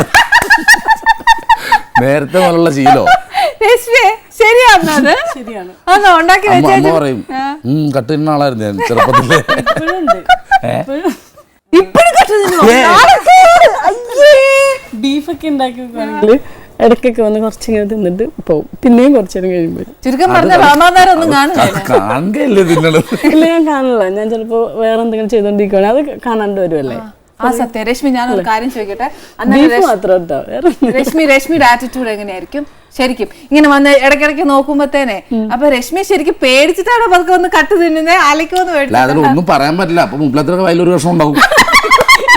നേരത്തെ പോലുള്ള ശീലോ? ശരിയാണ്, ശരിയാണ്. അമ്മ പറയും കട്ടുന്ന ആളായിരുന്നു ഞാൻ ചെറുപ്പത്തില്. ബീഫൊക്കെ ഉണ്ടാക്കി ഇടയ്ക്കൊക്കെ വന്ന് കുറച്ചിങ്ങനെ തിന്നിട്ട് പോവും. പിന്നെയും കുറച്ചേരം കഴിയുമ്പോൾ ചുരുക്കം പറഞ്ഞ രാമാതാരം ഒന്നും കാണുകയല്ലേ തിന്നണത്? ഇല്ല, ഞാൻ കാണില്ല. ഞാൻ ചിലപ്പോ വേറെ എന്തെങ്കിലും ചെയ്തോണ്ടിരിക്കുവാണ്, അത് കാണാണ്ട് വരുമല്ലേ. ആ സത്യം. രശ്മി, ഞാനൊരു കാര്യം ചോദിക്കട്ടെ. രശ്മിയുടെ ആറ്റിറ്റ്യൂഡ് എങ്ങനെയായിരിക്കും ശരിക്കും? ഇങ്ങനെ വന്ന് ഇടയ്ക്കിടയ്ക്ക് നോക്കുമ്പോത്തേനെ അപ്പൊ രശ്മി ശരിക്കും പേടിച്ചിട്ടാണ് പതുക്കെ വന്ന് കട്ട് തിന്നുന്നേ, അലക്കൊന്ന് മേടിച്ചു? അതിലൊന്നും പറയാൻ പറ്റില്ല. അപ്പൊ മുപ്പത്തിരണ്ട് വയലൊരു വർഷം ഉണ്ടാവും.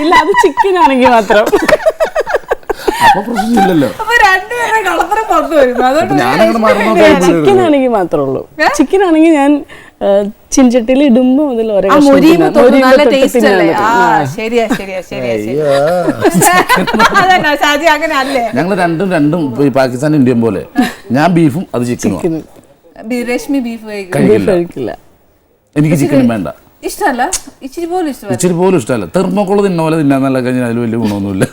ഇല്ല, അത് ചിക്കൻ ആണെങ്കിൽ മാത്രം. അപ്പൊ പ്രശ്നമില്ലല്ലോ. അപ്പൊ രണ്ടുപേരുടെ കളപ്പുറം പുറത്തു വരുന്നു. അതുകൊണ്ട് ചിക്കൻ ആണെങ്കിൽ മാത്രമേ ഉള്ളൂ. ചിക്കൻ ആണെങ്കിൽ ഞാൻ ചിൻചട്ടിയിൽ ഇടുമ്പോ മുതൽ ഞങ്ങൾ രണ്ടും പാകിസ്ഥാൻ ഇന്ത്യൻ പോലെ. ഞാൻ ബീഫും അത് ചിക്കനും. രശ്മി ബീഫ് കഴിക്കില്ല. എനിക്ക് ചിക്കനും വേണ്ട. ഇഷ്ടമല്ല, ഇച്ചിരി പോലും ഇഷ്ടമല്ല. തെർമോക്കോള് തിന്ന പോലെ തിന്നാന്നല്ല കഴിഞ്ഞാൽ അതിൽ വലിയ ഗുണമൊന്നുമില്ല.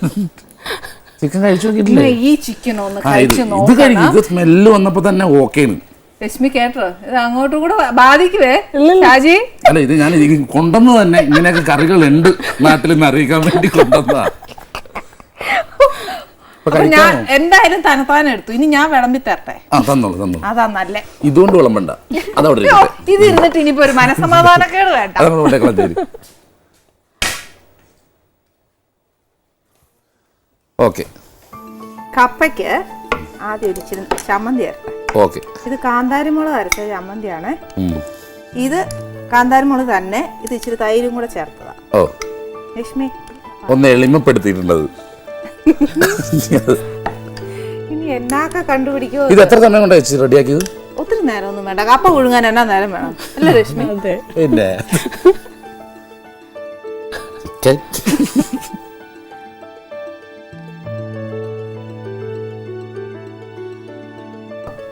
ചിക്കൻ കഴിച്ചു നോക്കിയിട്ടില്ലേ? ഈ ചിക്കൻ ഒന്ന് ഇത് കഴിക്കും. ഇത് സ്മെല്ല് വന്നപ്പോ തന്നെ ഓക്കേണ്. രശ്മി കേട്ടോ, ഇത് അങ്ങോട്ടും കൂടെ ബാധിക്കുവേ ഷാജി. അല്ല, ഇത് ഞാൻ കൊണ്ടുവന്ന് തന്നെ ഇങ്ങനെയൊക്കെ കറികൾ ഉണ്ട് നാട്ടിൽ നിന്ന് അറിയിക്കാൻ വേണ്ടി കൊണ്ടുവന്നതാ. ഞാൻ എന്തായാലും തനത്താനം എടുത്തു. ഇനി ഞാൻ വിളമ്പി തരട്ടെ? തന്നോളൂ. അതാ നല്ലേ. ഇതുകൊണ്ട് വിളമ്പണ്ട, അതവിടെ ഇത് ഇരുന്നിട്ട് ഇനിയിപ്പോ ഒരു മനസ്സമാധാനക്കേട് വേണ്ട. ഓക്കെ, കപ്പയ്ക്ക് ആദ്യം ഇച്ചിരി ചമ്മന്തി അരട്ടെ. ഓക്കെ. ഇത് കാന്താരിമുളക് അരച്ച ചമ്മന്തിയാണ്. ഇത് കാന്താരിമുളക് തന്നെ, ഇത് ഇച്ചിരി തൈരും കൂടെ ചേർത്തതാ. ഓ, ലക്ഷ്മി ഒന്ന് എളിമപ്പെടുത്തിയിട്ടുണ്ടത്. ഇനി എന്നാക്കെ കണ്ടുപിടിക്കോ? ഇത് എത്ര സമയം കൊണ്ട് വെച്ച് റെഡിയാക്കിയത്? ഒത്തിരി നേരം ഒന്നും വേണ്ട. കപ്പ പുഴുങ്ങാൻ എന്നാ നേരം വേണം അല്ലേ രശ്മി? പിന്നെ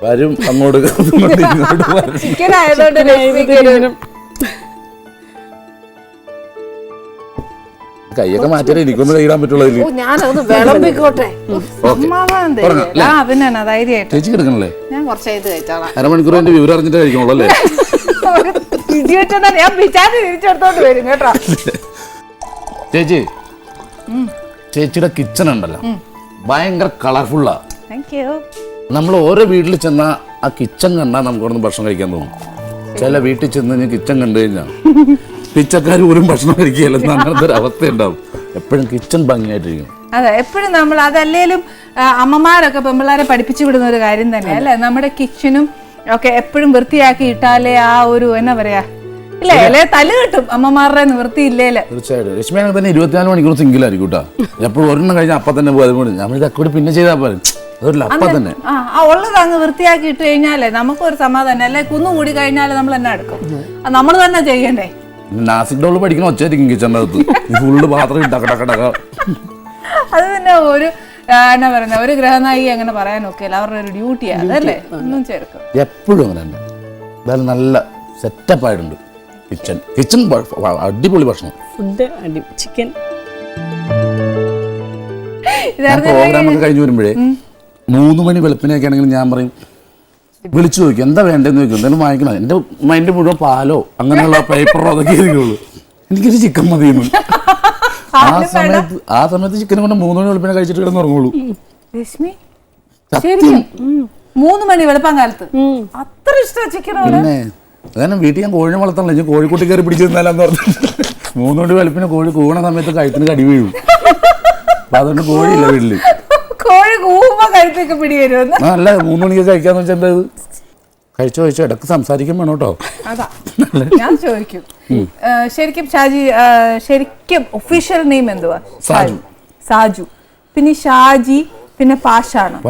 വരും അങ്ങോട്ട് ചിക്കൻ ആയതുകൊണ്ട് കൈയൊക്കെ മാറ്റാൻ എനിക്കൊന്ന് കൈയിടാൻ പറ്റുള്ളൂ. ഞാനൊന്ന് വിളമ്പിക്കോട്ടെ. പിന്നെ ധൈര്യമായിട്ട് ചേച്ചി കിടക്കണല്ലേ? ഞാൻ കുറച്ച് ഇത് കഴിച്ചോളാം. അരമണിക്കൂർ എന്റെ വിവരം അറിഞ്ഞിട്ട് കഴിക്കണല്ലോ അല്ലേ? ഞാൻ വിചാരിച്ച് തിരിച്ചെടുത്തോണ്ട് വരും കേട്ടോ. ചേച്ചിയുടെ കിച്ചൺ ഉണ്ടല്ലോ, ഭയങ്കര കളർഫുള്ളാ. Thank you. നമ്മൾ ഓരോ വീട്ടിൽ ചെന്നാൽ ആ കിച്ചൺ കണ്ടാൽ നമുക്ക് അവിടെ നിന്ന് ഭക്ഷണം കഴിക്കാൻ തോന്നും. ചില വീട്ടിൽ ചെന്ന് കഴിഞ്ഞാൽ കിച്ചൺ കണ്ടു കഴിഞ്ഞാൽ പിച്ചക്കാർ പോലും ഭക്ഷണം കഴിക്കുകയല്ലെന്ന് അങ്ങനത്തെ ഒരു അവസ്ഥ ഉണ്ടാവും. എപ്പോഴും കിച്ചൺ ഭംഗിയായിട്ടിരിക്കും. അതെ, എപ്പോഴും നമ്മൾ അതല്ലേലും അമ്മമാരൊക്കെ പെമ്പിള്ളാരെ പഠിപ്പിച്ചു വിടുന്ന ഒരു കാര്യം തന്നെ അല്ലേ? നമ്മുടെ കിച്ചണും ഒക്കെ എപ്പോഴും വൃത്തിയാക്കി ഇട്ടാലേ ആ ഒരു എന്നാ പറയാ ഇല്ലേ, അല്ലെ തല്ല് കിട്ടും അമ്മമാരുടെ നിവൃത്തി ഇല്ലേല്. തീർച്ചയായിട്ടും. രശ്മി അങ്ങനെ തന്നെ 24 മണിക്കൂർ സിംഗിളായിരിക്കും കേട്ടോ. എപ്പോഴും ഒരെണ്ണം കഴിഞ്ഞാൽ അപ്പം തന്നെ പോയി നമ്മൾ ഇതൊക്കെ പിന്നെ ചെയ്താൽ പോലും അപ്പം തന്നെ ഉള്ളത് അങ്ങ് വൃത്തിയാക്കി ഇട്ട് കഴിഞ്ഞാലേ നമുക്കൊരു സമാധാനം. അല്ലെ കുന്നുകൂടി കഴിഞ്ഞാല് നമ്മൾ എന്നാ എടുക്കും? നമ്മൾ തന്നെ ചെയ്യണ്ടേ? നാസിക് ഡോള് പഠിക്കണ ഒച്ചയായിരിക്കും കിച്ചണിന്റെ അകത്ത്. ഫുള്ള് പാത്രം ഇട്ടക്കടക്കടക്ക. അത് പിന്നെ ഒരു എന്നാ പറയുന്ന ഒരു ഗ്രഹനായി അങ്ങനെ പറയാനൊക്കെ അവരുടെ ഒരു ഡ്യൂട്ടിയാണ് അതല്ലേ? ഒന്നും ചേർക്കും എപ്പോഴും അങ്ങനെ തന്നെ. എന്തായാലും നല്ല സെറ്റപ്പ് ആയിട്ടുണ്ട് കിച്ചൺ. അടിപൊളി ഭക്ഷണം. Food chicken. പ്രോഗ്രാമൊക്കെ കഴിഞ്ഞ് വരുമ്പോഴേ 3 മണി വെളുപ്പിനൊക്കെ ആണെങ്കിൽ ഞാൻ പറയും, വിളിച്ചു ചോദിക്കും എന്താ വേണ്ടതെന്ന് ചോദിക്കും, എന്തെങ്കിലും വാങ്ങിക്കണം. എൻ്റെ മൈൻഡ് മുഴുവൻ പാലോ അങ്ങനെയുള്ള പേപ്പറോ അതൊക്കെ ആയിരിക്കുള്ളൂ. എനിക്കൊരു ചിക്കൻ മതിയെന്ന്. ആ സമയത്ത് ചിക്കൻ കൊണ്ട് 3 മണി വെളുപ്പിനെ കഴിച്ചിട്ട് കിടന്ന് ഉറങ്ങുള്ളൂ. 3 മണി വെളുപ്പാൻ കാലത്ത് അത്ര ഇഷ്ടം ചിക്കൻ? പിന്നെ കാരണം വീട്ടിൽ ഞാൻ കോഴിനെ വളർത്തണല്ലോ, ഞാൻ കോഴിക്കുട്ടി കയറി പിടിച്ചു തന്നാലെന്ന് പറഞ്ഞു 3 മണി വെളുപ്പിന് കോഴി കൂണ സമയത്ത് കഴുത്തിന് കടി വീഴും. അപ്പൊ അതുകൊണ്ട് കോഴിയില്ല വീട്ടില്. കോഴി കൂമ്പോ കഴുത്തൊക്കെ പിടി വരുമെന്ന്. അല്ല 3 മണിക്ക് കഴിക്കാന്ന് വെച്ചാൽ എന്താ ഇത്? കഴിച്ചോ ഇടക്ക് സംസാരിക്കാൻ വേണം കേട്ടോ. അതാ ഞാൻ ചോദിക്കും. ശരിക്കും ഷാജി ശരിക്കും ഒഫീഷ്യൽ നെയിം എന്തുവാ? സാജു. പിന്നെ ഷാജി, പിന്നെ പാഷാണം.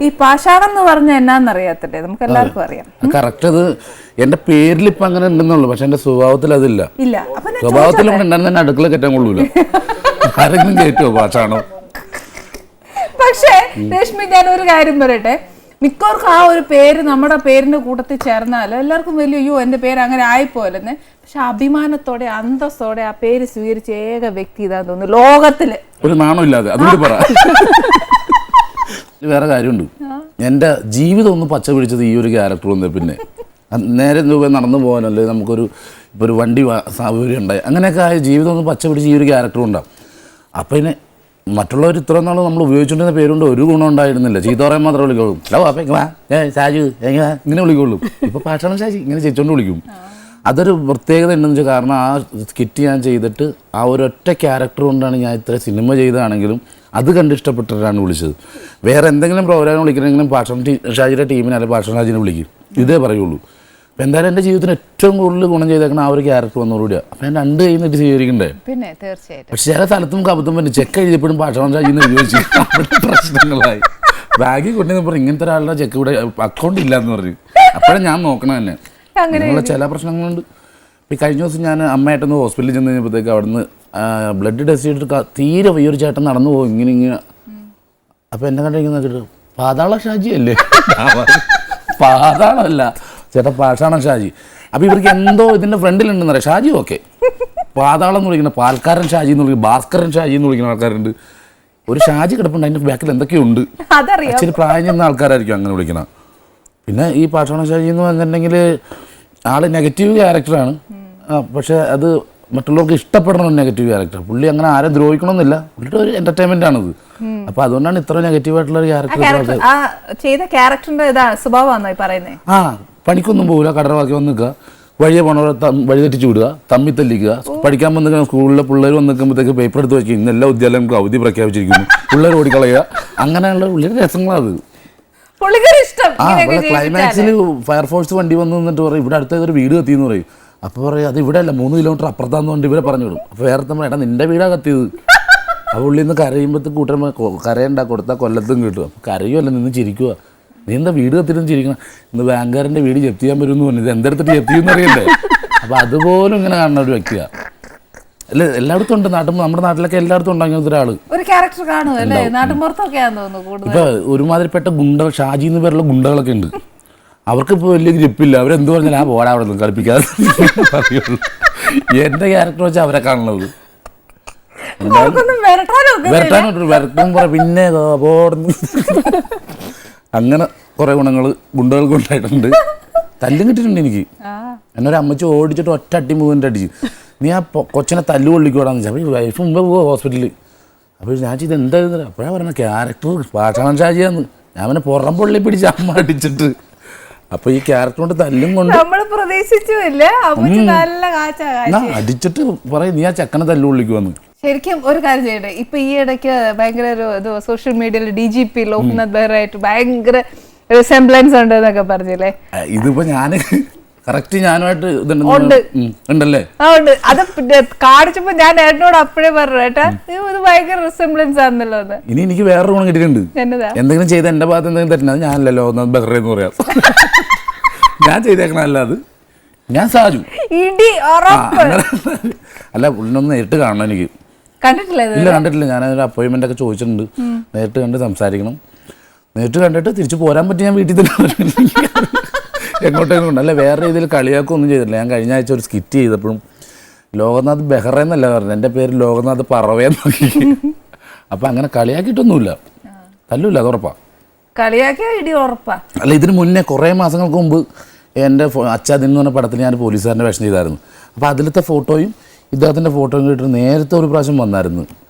ഈ പാഷാണം എന്ന് പറഞ്ഞ എന്നാന്നറിയാത്തല്ലേ? നമുക്ക് എല്ലാവർക്കും അറിയാം. കറക്റ്റ്. അത് എന്റെ പേരിൽ ഇപ്പൊ അങ്ങനെ ഉണ്ടെന്നുള്ളു, പക്ഷെ എന്റെ സ്വഭാവത്തിൽ അതില്ല. ഇല്ല. സ്വഭാവത്തിൽ ഉണ്ടായിരുന്ന അടുക്കള കയറ്റാൻ കൊള്ളൂല. ആരെങ്കിലും കയറ്റുമോ പാഷാണോ? പക്ഷേ രശ്മി, ഞാൻ ഒരു കാര്യം പറയട്ടെ, മിക്കവർക്കും ആ ഒരു പേര് നമ്മുടെ പേരിന്റെ കൂട്ടത്തിൽ ചേർന്നാലോ എല്ലാവർക്കും വലിയ അയ്യോ എന്റെ പേര് അങ്ങനെ ആയിപ്പോലെന്ന്. പക്ഷെ അഭിമാനത്തോടെ അന്തസ്സോടെ ആ പേര് സ്വീകരിച്ച ഏക വ്യക്തി ഇതാന്ന് തോന്നുന്നു ലോകത്തില്. ഒരു നാണമില്ലാതെ അതുകൊണ്ട് പറ. വേറെ കാര്യമുണ്ട്, എന്റെ ജീവിതം ഒന്ന് പച്ച പിടിച്ചത് ഈ ഒരു ക്യാരക്ടർ വന്നേ. പിന്നെ നേരെ നടന്നു പോകാനല്ലേ നമുക്കൊരു ഇപ്പൊ ഒരു വണ്ടി സൗകര്യം ഉണ്ടായി, അങ്ങനെയൊക്കെ ആയ ജീവിതം ഒന്ന് പച്ച പിടിച്ച് ഈ ഒരു ക്യാരക്ടർ ഉണ്ടാവും. അപ്പൊ ഇതിനെ മറ്റുള്ളവർ ഇത്ര നാൾ നമ്മൾ ഉപയോഗിച്ചുകൊണ്ടിരുന്ന പേരുകൊണ്ട് ഒരു ഗുണം ഉണ്ടായിരുന്നില്ല. ചീത്ത പറയാൻ മാത്രമേ വിളിക്കുള്ളൂ. ഹലോ അപ്പ ഷാജു ഇങ്ങനെ വിളിക്കുള്ളൂ. ഇപ്പൊ പാഷാണം ഷാജി ഇങ്ങനെ ചേച്ചോണ്ട് വിളിക്കും. അതൊരു പ്രത്യേകത ഉണ്ടെന്ന് വെച്ചാൽ, കാരണം ആ സ്കിറ്റ് ഞാൻ ചെയ്തിട്ട് ആ ഒരൊറ്റ ക്യാരക്ടർ കൊണ്ടാണ് ഞാൻ ഇത്ര സിനിമ ചെയ്തതാണെങ്കിലും അത് കണ്ട് ഇഷ്ടപ്പെട്ടിട്ടാണ് വിളിച്ചത്. വേറെ എന്തെങ്കിലും പ്രോഗ്രാം വിളിക്കണമെങ്കിലും പാഷാണം ഷാജിയുടെ ടീമിനെ അല്ലെങ്കിൽ പാഷാണം ഷാജിനെ വിളിക്കും, ഇതേ പറയുള്ളൂ. അപ്പം എന്തായാലും എൻ്റെ ജീവിതത്തിന് ഏറ്റവും കൂടുതൽ ഗുണം ചെയ്തേക്കണം ആ ഒരു ക്യാരക്ടർ വന്നതോടുകൂടിയാണ്. അപ്പം ഞാൻ 2 കഴിഞ്ഞിട്ട് സ്വീകരിക്കണ്ടേ. പിന്നെ തീർച്ചയായിട്ടും. പക്ഷെ ചില സ്ഥലത്തും കബദ്ധം പറ്റും. ചെക്ക് എഴുതിയപ്പോഴും പാഷാണം ഷാജിന്ന് ഉപയോഗിച്ച് പ്രശ്നങ്ങളായി. ബാഗിൽ കൊണ്ടുവന്ന് പറഞ്ഞു ഇങ്ങനത്തെ ഒരാളുടെ ചെക്ക് ഇവിടെ അക്കൗണ്ട് ഇല്ല എന്ന് പറഞ്ഞു. അപ്പോഴും ഞാൻ നോക്കണം തന്നെ. അങ്ങനെയുള്ള ചില പ്രശ്നങ്ങളുണ്ട്. ഈ കഴിഞ്ഞ ദിവസം ഞാൻ അമ്മയായിട്ടൊന്ന് ഹോസ്പിറ്റലിൽ ചെന്ന് കഴിഞ്ഞപ്പോഴത്തേക്ക് അവിടുന്ന് ബ്ലഡ് ടെസ്റ്റ് ചെയ്തിട്ട് തീരെ വയ്യൊരു ചേട്ടൻ നടന്നു പോകും ഇങ്ങനെ. അപ്പോൾ എന്നെ കണ്ടിരിക്കുന്ന കേട്ടു പാതാള ഷാജി അല്ലേ? പാതാളമല്ല ചേട്ടാ, പാഷാണം ഷാജി. അപ്പോൾ ഇവർക്ക് എന്തോ ഇതിൻ്റെ ഫ്രണ്ടിലുണ്ടെന്ന് പറയാം. ഷാജി ഓക്കെ, പാതാളം എന്ന് വിളിക്കുന്ന പാൽക്കാരൻ ഷാജി എന്ന് വിളിക്കുന്ന ഭാസ്കരൻ ഷാജി എന്ന് വിളിക്കുന്ന ആൾക്കാരുണ്ട്. ഒരു ഷാജി കിടപ്പുണ്ട്, അതിൻ്റെ ബാക്കിൽ എന്തൊക്കെയുണ്ട്. ഇച്ചിരി പ്രായം ചെന്ന ആൾക്കാരായിരിക്കും അങ്ങനെ വിളിക്കണം. പിന്നെ ഈ പാഷാണം ഷാജി എന്ന് പറഞ്ഞിട്ടുണ്ടെങ്കിൽ ആള് നെഗറ്റീവ് ക്യാരക്ടറാണ്, പക്ഷെ അത് മറ്റുള്ളവർക്ക് ഇഷ്ടപ്പെടണം ഒരു നെഗറ്റീവ് ക്യാരക്ടർ. പുള്ളി അങ്ങനെ ആരും ദ്രോഹിക്കണമെന്നില്ല, പുള്ളിയുടെ ഒരു എന്റർടൈൻമെന്റ് ആണത്. അപ്പൊ അതുകൊണ്ടാണ് ഇത്ര നെഗറ്റീവ് ആയിട്ടുള്ള ഒരു ക്യാരക്ടർ ചെയ്ത ക്യാരക്ടറിന്റെ സുഭാവമാണോ പറയുന്നത്? ആ, പണിക്കൊന്നും പോകില്ല, കടറവാക്കി വന്ന് നിൽക്കുക, വഴിയെ പോണവരെ വഴി തെറ്റിച്ചു വിടുക, തമ്മി തല്ലിക്കുക. പഠിക്കാൻ വന്ന് സ്കൂളിലെ പിള്ളേർ വന്ന് നിൽക്കുമ്പോഴത്തേക്ക് പേപ്പർ എടുത്ത് വെക്കുക, ഇന്ന് എല്ലാ വിദ്യാലയങ്ങൾക്കും അവധി പ്രഖ്യാപിച്ചിരിക്കുന്നു, പിള്ളേർ ഓടിക്കളയുക. അങ്ങനെയുള്ള പുള്ളിയുടെ രസങ്ങളത്. ക്ലൈമാക്സിൽ ഫയർഫോഴ്സ് വണ്ടി വന്ന് നിന്നിട്ട് പറയും ഇവിടെ അടുത്ത ഒരു വീട് കത്തിയെന്ന് പറയും. അപ്പോൾ പറയും അത് ഇവിടെ അല്ല 3 കിലോമീറ്റർ അപ്പുറത്താന്ന് പറഞ്ഞിട്ട് ഇവരെ പറഞ്ഞു വിടും. അപ്പോൾ വേറെ നമ്മൾ ഏട്ടാ നിന്റെ വീടാ കത്തിയത്. അപ്പോൾ ഉള്ളിൽ നിന്ന് കരയുമ്പോഴത്തേക്ക് കൂട്ടർ കരയുണ്ടാ കൊടുത്താൽ കൊല്ലത്തും കിട്ടും. അപ്പോൾ കരയുമല്ല, നിന്ന് ചിരിക്കുക. നീ എന്താ വീട് കത്തിരുന്ന് ചിരിക്കണം? ഇന്ന് ബാങ്കുകാരൻ്റെ വീട് ജപ്തി ചെയ്യാൻ വരുമെന്ന് പറഞ്ഞു. ഇത് എന്തെടുത്തിട്ട് ജപ്തി ചെയ്യുമെന്ന് അറിയണ്ടേ? അപ്പോൾ അതുപോലും ഇങ്ങനെ കാണുന്ന ഒരു വ്യക്തിയാണ്. അല്ല, എല്ലായിടത്തും ഉണ്ട്. നമ്മുടെ നാട്ടിലൊക്കെ എല്ലായിടത്തും ഉണ്ട് അങ്ങനത്തെ ഒരാള്. ഒരു ക്യാരക്ടർ കാണുമല്ലേ? നാട്ടിൻപുറത്തൊക്കെയാന്ന് തോന്നുന്നു. ഇപ്പൊ ഒരുമാതിരിപ്പെട്ട ഗുണ്ടകൾ, ഷാജി എന്ന് പേരുള്ള ഗുണ്ടകളൊക്കെ ഉണ്ട്. അവർക്കിപ്പോൾ വലിയ ഗ്രിപ്പില്ല. അവരെന്ത് പറഞ്ഞാൽ ആ പോടാ അവിടെ നിന്ന് കളിപ്പിക്കാതെ പറയുള്ളൂ. എന്റെ ക്യാരക്ടർ വെച്ചാൽ അവരെ കാണുന്നത്. വരട്ടും പറ പിന്നെ അങ്ങനെ കുറെ ഗുണങ്ങൾ ഗുണ്ടകൾക്ക് ഉണ്ടായിട്ടുണ്ട്. തല്ലും കിട്ടിയിട്ടുണ്ട് എനിക്ക്. എന്നൊരു അമ്മച്ചി ഓടിച്ചിട്ട് ഒറ്റ അട്ടി മൂന്നിൻ്റെ അടിച്ച് നീ ആ കൊച്ചിനെ തല്ലു കൊള്ളിക്കൂടാന്ന് വെച്ചാൽ അപ്പോൾ വൈഫ് മുമ്പ് പോവുക ഹോസ്പിറ്റലിൽ. അപ്പോൾ ഞാൻ ഇത് എന്തായിരുന്നു അപ്പോഴാണ് പറഞ്ഞ ക്യാരക്ടർ പാഷാണം ഷാജിയാന്ന്. ഞാൻ അവനെ പുറം പൊള്ളി പിടിച്ച് അമ്മ അടിച്ചിട്ട്. അപ്പോൾ ഈ ക്യാരക്ടർ കൊണ്ട് തല്ലും കൊണ്ട് അടിച്ചിട്ട് പറയും നീ ആ ചക്കനെ തല്ലു കൊള്ളിക്കുവന്ന്. ശരിക്കും ഒരു കാര്യം ചെയ്യട്ടെ, ഇപ്പൊ ഈ ഇടയ്ക്ക് ഭയങ്കര ഒരു സോഷ്യൽ മീഡിയയിൽ DGP ലോക്നാഥ് ബെഹ്റയായിട്ട് ഭയങ്കര റിസംബ്ലൻസ് ഉണ്ട് എന്നൊക്കെ പറഞ്ഞില്ലേ? ഇതിപ്പോ ഞാന് കറക്റ്റ് ഞാനുമായിട്ട് ഉണ്ടല്ലേ? ഉണ്ട്. അത് കാണിച്ചപ്പോ ഞാൻ ഏട്ടനോട് അപ്പോഴേ പറഞ്ഞു ഏട്ടാ ഇത് ഭയങ്കര റിസംബ്ലൻസ് ആണല്ലോ. ഇനി എനിക്ക് വേറൊരു ഗുണം കിട്ടിയിട്ടുണ്ട്. എന്തെങ്കിലും ചെയ്ത എന്റെ ഭാഗത്ത് എന്തെങ്കിലും തെറ്റുന്നത് ഞാനല്ലല്ലോ ബെഹ്റ എന്ന് പറയാം. ഞാൻ ചെയ്തേക്കണല്ല, അത് ഞാൻ സാജു. അല്ല, പുള്ളിനൊന്ന് നേരിട്ട് കാണണം എനിക്ക്. ഇല്ല, കണ്ടിട്ടില്ല. ഞാനൊരു അപ്പോയിൻമെന്റ് ഒക്കെ ചോദിച്ചിട്ടുണ്ട്. നേരിട്ട് കണ്ട് സംസാരിക്കണം. നേരിട്ട് കണ്ടിട്ട് തിരിച്ചു പോരാൻ പറ്റി ഞാൻ വീട്ടിൽ തന്നെ എങ്ങോട്ടേക്കും ഉണ്ട്. അല്ല, വേറെ രീതിയിൽ കളിയാക്കൊന്നും ചെയ്തിട്ടില്ല. ഞാൻ കഴിഞ്ഞ ആഴ്ച ഒരു സ്കിറ്റ് ചെയ്തപ്പോഴും ലോകനാഥ് ബെഹ്റ എന്നല്ല പറഞ്ഞത്, എൻ്റെ പേര് ലോകനാഥ് പറവേന്ന് നോക്കി. അപ്പം അങ്ങനെ കളിയാക്കിയിട്ടൊന്നുമില്ല, തല്ലൂല്ല, അത് ഉറപ്പാ. അല്ല, ഇതിന് മുന്നേ കുറേ മാസങ്ങൾക്ക് മുമ്പ് എൻ്റെ അച്ചാദിൻ എന്ന് പറഞ്ഞ പടത്തിൽ ഞാൻ പോലീസുകാരൻ്റെ വേഷം ചെയ്തായിരുന്നു. അപ്പോൾ അതിലത്തെ ഫോട്ടോയും ഇദ്ദേഹത്തിൻ്റെ ഫോട്ടോയും കിട്ടിയിട്ട് നേരത്തെ ഒരു പ്രാവശ്യം വന്നായിരുന്നു.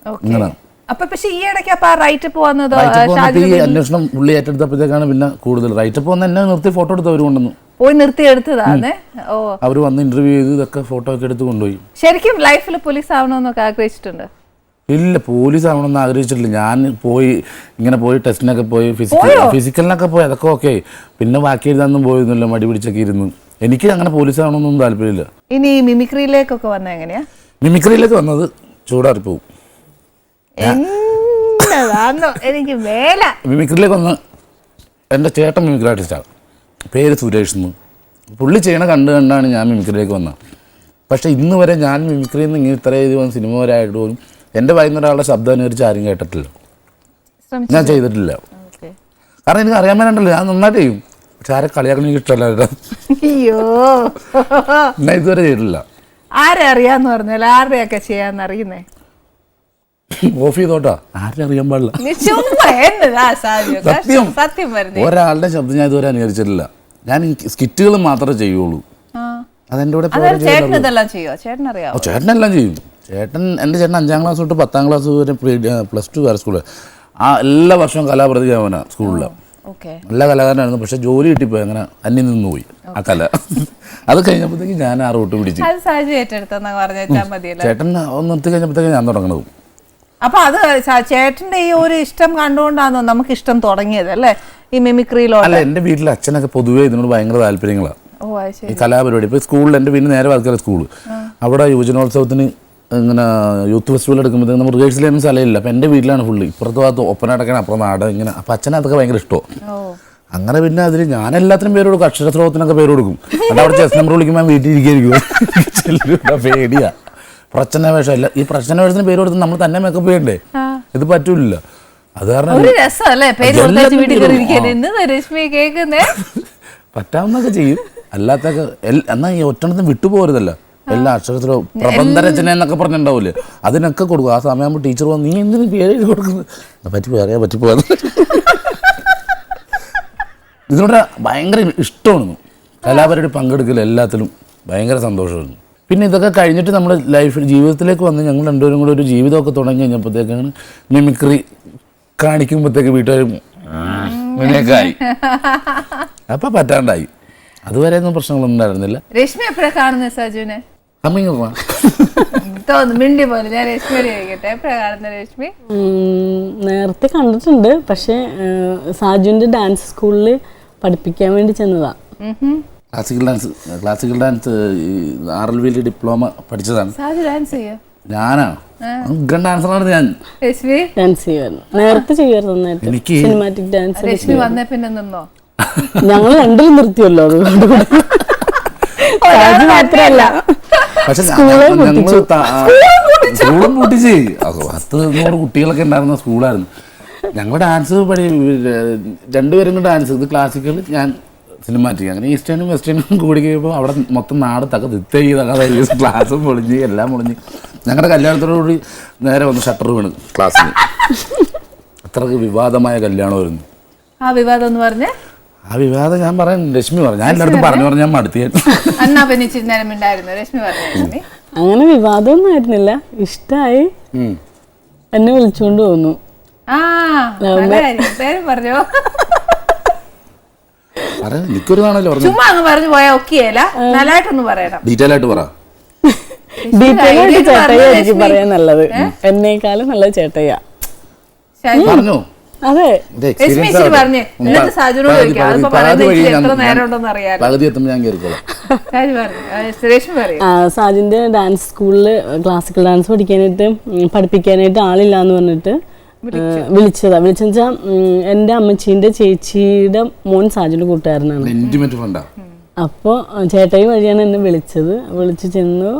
ഇങ്ങനെ ഈ അന്വേഷണം പുള്ളി ഏറ്റെടുത്തപ്പോഴത്തേക്കാണ് പിന്നെ കൂടുതൽ റൈറ്റപ്പ് വന്ന് എന്നെ നിർത്തി ഫോട്ടോ എടുത്തവർ കൊണ്ടുവന്നു. അവർ വന്ന് ഇന്റർവ്യൂ ചെയ്ത് ഇതൊക്കെ ഫോട്ടോ ഒക്കെ എടുത്ത് കൊണ്ടുപോയി. ശരിക്കും ലൈഫിൽ പോലീസ് ആവണമെന്നൊക്കെ ആഗ്രഹിച്ചിട്ടുണ്ട്? ഇല്ല, പോലീസ് ആവണമെന്ന് ആഗ്രഹിച്ചിട്ടില്ല. ഞാൻ ഇങ്ങനെ പോയി ടെസ്റ്റിനൊക്കെ പോയി ഫിസിക്കലിനൊക്കെ പോയി, അതൊക്കെ ഓക്കെ. പിന്നെ ബാക്കി എഴുതാനൊന്നും പോയിരുന്നില്ല, മടി പിടിച്ചൊക്കെ ഇരുന്നു. എനിക്ക് അങ്ങനെ പോലീസ് ആവണമെന്നൊന്നും താല്പര്യമില്ല. ഇനി മിമിക്രിയിലേക്കൊക്കെ വന്ന എങ്ങനെയാ? മിമിക്രിയിലേക്ക് വന്നത് ചൂടാറി പോകും. എനിക്ക് വേല. മിമിക്രിയിലേക്ക് വന്ന് എൻ്റെ ചേട്ടൻ മിമിക്രി ആർട്ടിസ്റ്റാണ്, പേര് സുരേഷ് എന്ന്. പുള്ളി ചെയ്യണ കണ്ടാണ് ഞാൻ മിമിക്രിയിലേക്ക് വന്നത്. പക്ഷേ ഇന്ന് വരെ ഞാൻ മിമിക്രിയിൽ നിന്ന് ഇങ്ങനെ ഇത്രയധികം സിനിമ വരെ ആയിട്ട് പോലും എൻ്റെ വായിന്ന് ഒരാളുടെ ശബ്ദം അനുകരിച്ച് ആരും കേട്ടിട്ടില്ല, ഞാൻ ചെയ്തിട്ടില്ല. കാരണം എനിക്ക് അറിയാൻ വേണ്ടല്ലോ, ഞാൻ നന്നായിട്ട് ചെയ്യും. പക്ഷെ ആരെ കളിയാക്കണം എനിക്ക് ഇഷ്ടമല്ല. അയ്യോ, ഞാൻ ഇതുവരെ ചെയ്തിട്ടില്ല. ആരെ അറിയാന്ന് പറഞ്ഞാൽ ആരുടെയൊക്കെ ചെയ്യാന്ന് അറിയുന്നേ? ഓഫ് ചെയ്തോട്ടാ, ആരും അറിയാൻ പാടില്ല. സത്യം ഒരാളുടെ ശബ്ദം ഞാൻ ഇതുവരെ അനുകരിച്ചിട്ടില്ല. ഞാൻ സ്കിറ്റുകൾ മാത്രമേ ചെയ്യുള്ളൂ. അതെൻ്റെ കൂടെ ചേട്ടനെല്ലാം ചെയ്യോ? ചേട്ടനറിയാമോ? ചേട്ടനെല്ലാം ചെയ്യും. എൻ്റെ ചേട്ടൻ 5ാം ക്ലാസ് തൊട്ട് 10ാം ക്ലാസ് വരെ +2 വേറെ സ്കൂളിൽ. എല്ലാ വർഷവും കലാപ്രതിഭവനാണ് സ്കൂളിലാണ്. നല്ല കലാകാരനായിരുന്നു. പക്ഷെ ജോലി കിട്ടിപ്പോയി, അങ്ങനെ അന്യം നിന്ന് പോയി ആ കല. അത് കഴിഞ്ഞപ്പോഴത്തേക്ക് ഞാൻ ആ റൂട്ട് പിടിച്ചു. ചേട്ടൻ ഒന്ന് നിർത്തി കഴിഞ്ഞപ്പോഴത്തേക്ക് ഞാൻ തുടങ്ങണത്. അപ്പൊ അത് ചേട്ടന്റെ ഈ ഒരു ഇഷ്ടം കണ്ടുകൊണ്ടാണോ നമുക്ക് ഇഷ്ടം തുടങ്ങിയത് അല്ലേ ഈ മിമിക്രിയിലോ? അല്ല, എൻ്റെ വീട്ടിലെ അച്ഛനൊക്കെ പൊതുവേ ഇതിനോട് ഭയങ്കര താല്പര്യങ്ങളാണ്, ഈ കലാപരിപാടി. ഇപ്പോൾ സ്കൂളിൽ, എൻ്റെ വീട്ടിൽ നേരെ വർക്കല സ്കൂള്, അവിടെ യുവജനോത്സവത്തിന് ഇങ്ങനെ യൂത്ത് ഫെസ്റ്റിവൽ എടുക്കുമ്പോഴത്തേക്ക് നമ്മൾ റിഹേഴ്സൽ ചെയ്യുന്ന സ്ഥലമില്ല. അപ്പം എൻ്റെ വീട്ടിലാണ് ഫുള്ള്. ഇപ്പുറത്ത് ഭാഗത്ത് ഒപ്പന അടക്കണം, അപ്പുറം നാട് ഇങ്ങനെ. അപ്പം അച്ഛനെ അതൊക്കെ ഭയങ്കര ഇഷ്ടമാണ്. അങ്ങനെ പിന്നെ അതിൽ ഞാൻ എല്ലാത്തിനും പേര് കൊടുക്കും, അക്ഷരശ്ലോകത്തിനൊക്കെ പേര് കൊടുക്കും. എന്നിട്ട് അവിടെ ചെസ് നമ്പർ വിളിക്കുമ്പോൾ വീട്ടിൽ ഇരിക്കും. പേടിയാ പ്രച്ഛന്ന വേഷം. അല്ല, ഈ പ്രച്ഛന്ന വേഷത്തിന് പേര് കൊടുത്ത് നമ്മൾ തന്നെ മേക്കപ്പ് ചെയ്യണ്ടേ, ഇത് പറ്റൂല. അത് കാരണം പറ്റാവുന്നൊക്കെ ചെയ്യും, അല്ലാത്തൊക്കെ. എന്നാൽ ഈ ഒറ്റണത്തിന് വിട്ടുപോകരുതല്ല. എല്ലാ അക്ഷരത്തിലും പ്രബന്ധരചന എന്നൊക്കെ പറഞ്ഞിട്ടുണ്ടാവില്ലേ, അതിനൊക്കെ കൊടുക്കും. ആ സമയമാകുമ്പോൾ ടീച്ചർ വന്ന്, നീ എന്തിനു പേര് എഴുതി കൊടുക്കുന്നത്? പറ്റിപ്പോയത്. ഇതിനോട് ഭയങ്കര ഇഷ്ടമാണ്, കലാപരിപാടി പങ്കെടുക്കൽ എല്ലാത്തിലും ഭയങ്കര സന്തോഷമായിരുന്നു. പിന്നെ ഇതൊക്കെ കഴിഞ്ഞിട്ട് നമ്മുടെ ജീവിതത്തിലേക്ക് വന്ന് ഞങ്ങൾ രണ്ടുപേരും കൂടെ ഒരു ജീവിതമൊക്കെ തുടങ്ങി കഴിഞ്ഞപ്പോഴത്തേക്കാണ് മിമിക്രി കാണിക്കുമ്പോഴത്തേക്ക് വീട്ടുകാരും ഇങ്ങനെയൊക്കെയായി. അപ്പം പറ്റാണ്ടായി. അതുവരെ ഒന്നും പ്രശ്നങ്ങളൊന്നും ഉണ്ടായിരുന്നില്ല. രശ്മി എപ്പോഴാണ് കാണുന്നത് സജുവിനെ? മിണ്ടി പോലെ ഞാൻ രശ്മിയോട് ചോദിക്കട്ടെ, എപ്പോഴാണ് കാണുന്നത് രശ്മി? നേരത്തെ കണ്ടിട്ടുണ്ട്, പക്ഷെ സാജുവിന്റെ ഡാൻസ് സ്കൂളിൽ പഠിപ്പിക്കാൻ വേണ്ടി ചെന്നതാ. ക്ലാസിക്കൽ ഡാൻസ് RLV ഡിപ്ലോമ പഠിച്ചതാണ്. ഞാനാ ഡാൻസറാണ് ഞാൻ. ഡാൻസ് ചെയ്യുമായിരുന്നു, നേരത്തെ ചെയ്യുമായിരുന്നു. എനിക്ക് സിനിമാറ്റിക് ഡാൻസ്. രശ്മി വന്നേ പിന്നെ നിന്നോ? ഞങ്ങൾ രണ്ടിലും നിർത്തിയല്ലോ. അത് മാത്രല്ല, പക്ഷെ സ്കൂളും പൂട്ടിച്ച് 100 കുട്ടികളൊക്കെ ഉണ്ടായിരുന്ന സ്കൂളായിരുന്നു. ഞങ്ങൾ ഡാൻസ് രണ്ടുപേരും കൂടെ ഡാൻസ്, ഇത് ക്ലാസിക്കൽ, ഞാൻ സിനിമാറ്റിക്. അങ്ങനെ ഈസ്റ്റേണും വെസ്റ്റേണും കൂടി കഴിയുമ്പോൾ അവിടെ മൊത്തം നാട് ക്ലാസ്സും പൊളിഞ്ഞ് എല്ലാം പൊളിഞ്ഞ്. ഞങ്ങളുടെ കല്യാണത്തോടുകൂടി നേരെ വന്ന് ഷട്ടർ വീണ് ക്ലാസ്സിന്. അത്രക്ക് വിവാദമായ കല്യാണമായിരുന്നു. ആ വിവാദം എന്ന് പറഞ്ഞേ? ആ വിവാദം ഞാൻ പറയാൻ രശ്മി പറഞ്ഞു, ഞാൻ എല്ലായിടത്തും പറഞ്ഞു ഞാൻ മടുത്തിയായിരുന്നു. അങ്ങനെ വിവാദമൊന്നും ആയിരുന്നില്ല, ഇഷ്ടായി, എന്നെ വിളിച്ചോണ്ട് പോന്നു. എനിക്കൊരു കാണല്ലോ ഡീറ്റെയിൽ ആയിട്ട് പറ. ഡീറ്റെയിൽ ആയിട്ട് ചേട്ടയ്യ എനിക്ക് പറയാൻ നല്ലത്, എന്നേക്കാളും നല്ല ചേട്ടയ്യ. പറഞ്ഞോ? അതെ, സാജിന്റെ ഡാൻസ് സ്കൂളില് ക്ലാസിക്കൽ ഡാൻസ് പഠിപ്പിക്കാനായിട്ട് ആളില്ലാന്ന് പറഞ്ഞിട്ട് വിളിച്ചെന്നുവെച്ചാ എന്റെ അമ്മച്ചീന്റെ ചേച്ചിയുടെ മോൻ സാജിന്റെ കൂട്ടുകാരനാണ്. അപ്പൊ ചേട്ടായി വഴിയാണ് എന്നെ വിളിച്ചു ചെന്നു,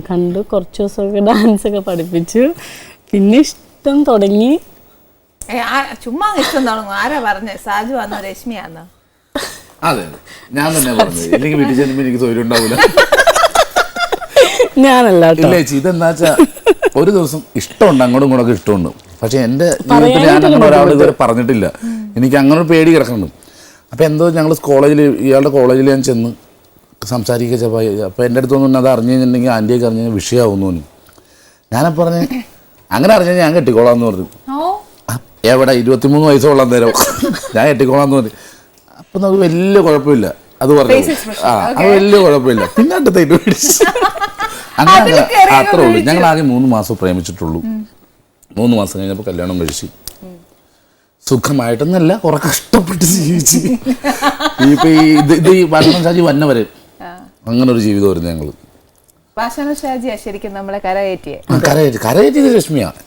കണ്ടു, കുറച്ച് ദിവസമൊക്കെ ഡാൻസ് ഒക്കെ പഠിപ്പിച്ചു. പിന്നെ ഇഷ്ടം തുടങ്ങി. ചുമ്മാ ഇഷ്ടം തുടങ്ങും. ആരാ പറഞ്ഞ സാജു ആണോ രശ്മിയാണോ? അതെ, ഞാൻ തന്നെ പറഞ്ഞു. എനിക്ക് വീട്ടിൽ ചെല്ലുമ്പോൾ എനിക്ക് തൊഴിൽ ഉണ്ടാവില്ല. ഞാനല്ല ഇതെന്താ വെച്ചാ, ഒരു ദിവസം ഇഷ്ടമുണ്ട്, അങ്ങോട്ടും ഇങ്ങോട്ടൊക്കെ ഇഷ്ടമുണ്ട്. പക്ഷെ എൻ്റെ ജീവിതത്തിൽ ഞാൻ അങ്ങനെ ഒരാൾ ഇതുവരെ പറഞ്ഞിട്ടില്ല. എനിക്ക് അങ്ങനെ ഒരു പേടി കിടക്കുന്നുണ്ട്. അപ്പം എന്തോ ഞങ്ങൾ ഇയാളുടെ കോളേജിൽ ഞാൻ ചെന്ന് സംസാരിക്കുക. അപ്പോൾ എൻ്റെ അടുത്ത് തോന്നുന്നു അത് അറിഞ്ഞു കഴിഞ്ഞിട്ടുണ്ടെങ്കിൽ ആൻറ്റിയൊക്കെ അറിഞ്ഞു കഴിഞ്ഞാൽ വിഷയമാവുന്നു. ഞാനപ്പോൾ പറഞ്ഞ് അങ്ങനെ അറിഞ്ഞാൽ ഞാൻ കെട്ടിക്കോളാന്ന് പറഞ്ഞു. എവിടെ 23 വയസ്സുള്ളാൻ നേരം ഞാൻ കെട്ടിക്കോളാന്ന് പറഞ്ഞു. അപ്പം നമുക്ക് വലിയ കുഴപ്പമില്ല, അത് പറഞ്ഞു. അത് വലിയ കുഴപ്പമില്ല. പിന്നെ അടുത്തേക്ക് പിടിച്ചു. അങ്ങനെ അത്രേ ഉള്ളൂ. ഞങ്ങൾ ആകെ 3 മാസം പ്രേമിച്ചിട്ടുള്ളൂ. 3 മാസം കഴിഞ്ഞപ്പോൾ കല്യാണം കഴിച്ച് സുഖമായിട്ടൊന്നല്ല കുറെ കഷ്ടപ്പെട്ട് ജീവിച്ച് ഇപ്പൊ ഈ ഭക്ഷണം ഷാജി വന്ന വരെ അങ്ങനെ ഒരു ജീവിതമായിരുന്നു ഞങ്ങള്. ഭാഷണ ഷാജിയാ ശരിക്കും നമ്മളെ കരകയറ്റിയെ. കരകയറ്റിയത് രശ്മിയാണ്.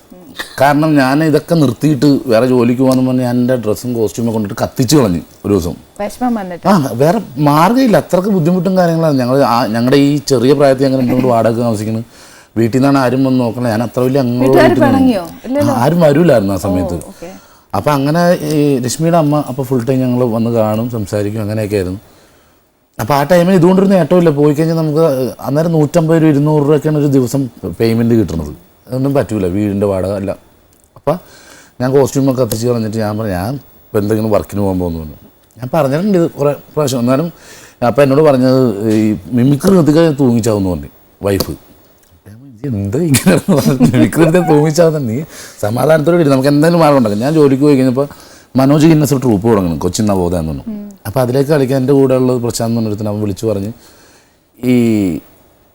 കാരണം ഞാൻ ഇതൊക്കെ നിർത്തിയിട്ട് വേറെ ജോലിക്ക് പോകാന്ന് പറഞ്ഞാൽ ഞാൻ എൻ്റെ ഡ്രസ്സും കോസ്റ്റ്യൂമൊക്കെ കൊണ്ടിട്ട് കത്തിച്ച് കളഞ്ഞു ഒരു ദിവസം. വിഷമം വന്നിട്ട് വേറെ മാർഗ്ഗമില്ല, അത്രക്ക് ബുദ്ധിമുട്ടും കാര്യങ്ങളാണ്. ഞങ്ങളുടെ ഈ ചെറിയ പ്രായത്തിൽ ഞങ്ങൾ എന്തുകൊണ്ട് വാടക താമസിക്കുന്നത്, വീട്ടിൽ നിന്നാണ് ആരും വന്ന് നോക്കണം. ഞാൻ അത്ര വലിയ ആരും വരൂലായിരുന്നു ആ സമയത്ത്. അപ്പം അങ്ങനെ ഈ രശ്മിയുടെ അമ്മ അപ്പോൾ ഫുൾ ടൈം ഞങ്ങൾ വന്ന് കാണും, സംസാരിക്കും, അങ്ങനെയൊക്കെ ആയിരുന്നു. അപ്പോൾ ആ ടൈമിൽ ഇതുകൊണ്ടൊരു നേട്ടമില്ല. പോയി കഴിഞ്ഞാൽ നമുക്ക് അന്നേരം 150 രൂപ 200 രൂപയൊക്കെയാണ് ഒരു ദിവസം പേയ്മെൻറ്റ് കിട്ടുന്നത്. അതൊന്നും പറ്റൂല, വീടിൻ്റെ വാടക അല്ല. അപ്പം ഞാൻ കോസ്റ്റ്യൂമൊക്കെ കത്തിച്ച് കളഞ്ഞിട്ട് ഞാൻ പറഞ്ഞു ഞാൻ ഇപ്പോൾ എന്തെങ്കിലും വർക്കിന് പോകാൻ പോകുന്നു. ഞാൻ പറഞ്ഞിട്ടുണ്ട് ഇത് കുറേ പ്രാവശ്യം. എന്നാലും അപ്പം എന്നോട് പറഞ്ഞത് ഈ മിമിക്രി നിർത്തിക്കാൻ തൂങ്ങിച്ചാവെന്ന് പറഞ്ഞു വൈഫ്. എന്താ ഇങ്ങനെ മിമിക്രി നിർത്തി തൂങ്ങിച്ചാവുന്ന, നീ സമാധാനത്തോടെ ഇല്ല, നമുക്ക് എന്തെങ്കിലും മാർഗം ഉണ്ടാക്കും. ഞാൻ ജോലിക്ക് പോയി കഴിഞ്ഞപ്പോൾ മനോജ് ഗിന്നസ് ഒരു ട്രൂപ്പ് തുടങ്ങണം, കൊച്ചിൻ നവോദയ എന്ന് പറഞ്ഞു. അപ്പോൾ അതിലേക്ക് കളിക്കാൻ എൻ്റെ കൂടെ ഉള്ളത് പ്രശാന്ത് എന്ന് പറഞ്ഞിട്ട് അവൻ വിളിച്ച് പറഞ്ഞ് ഈ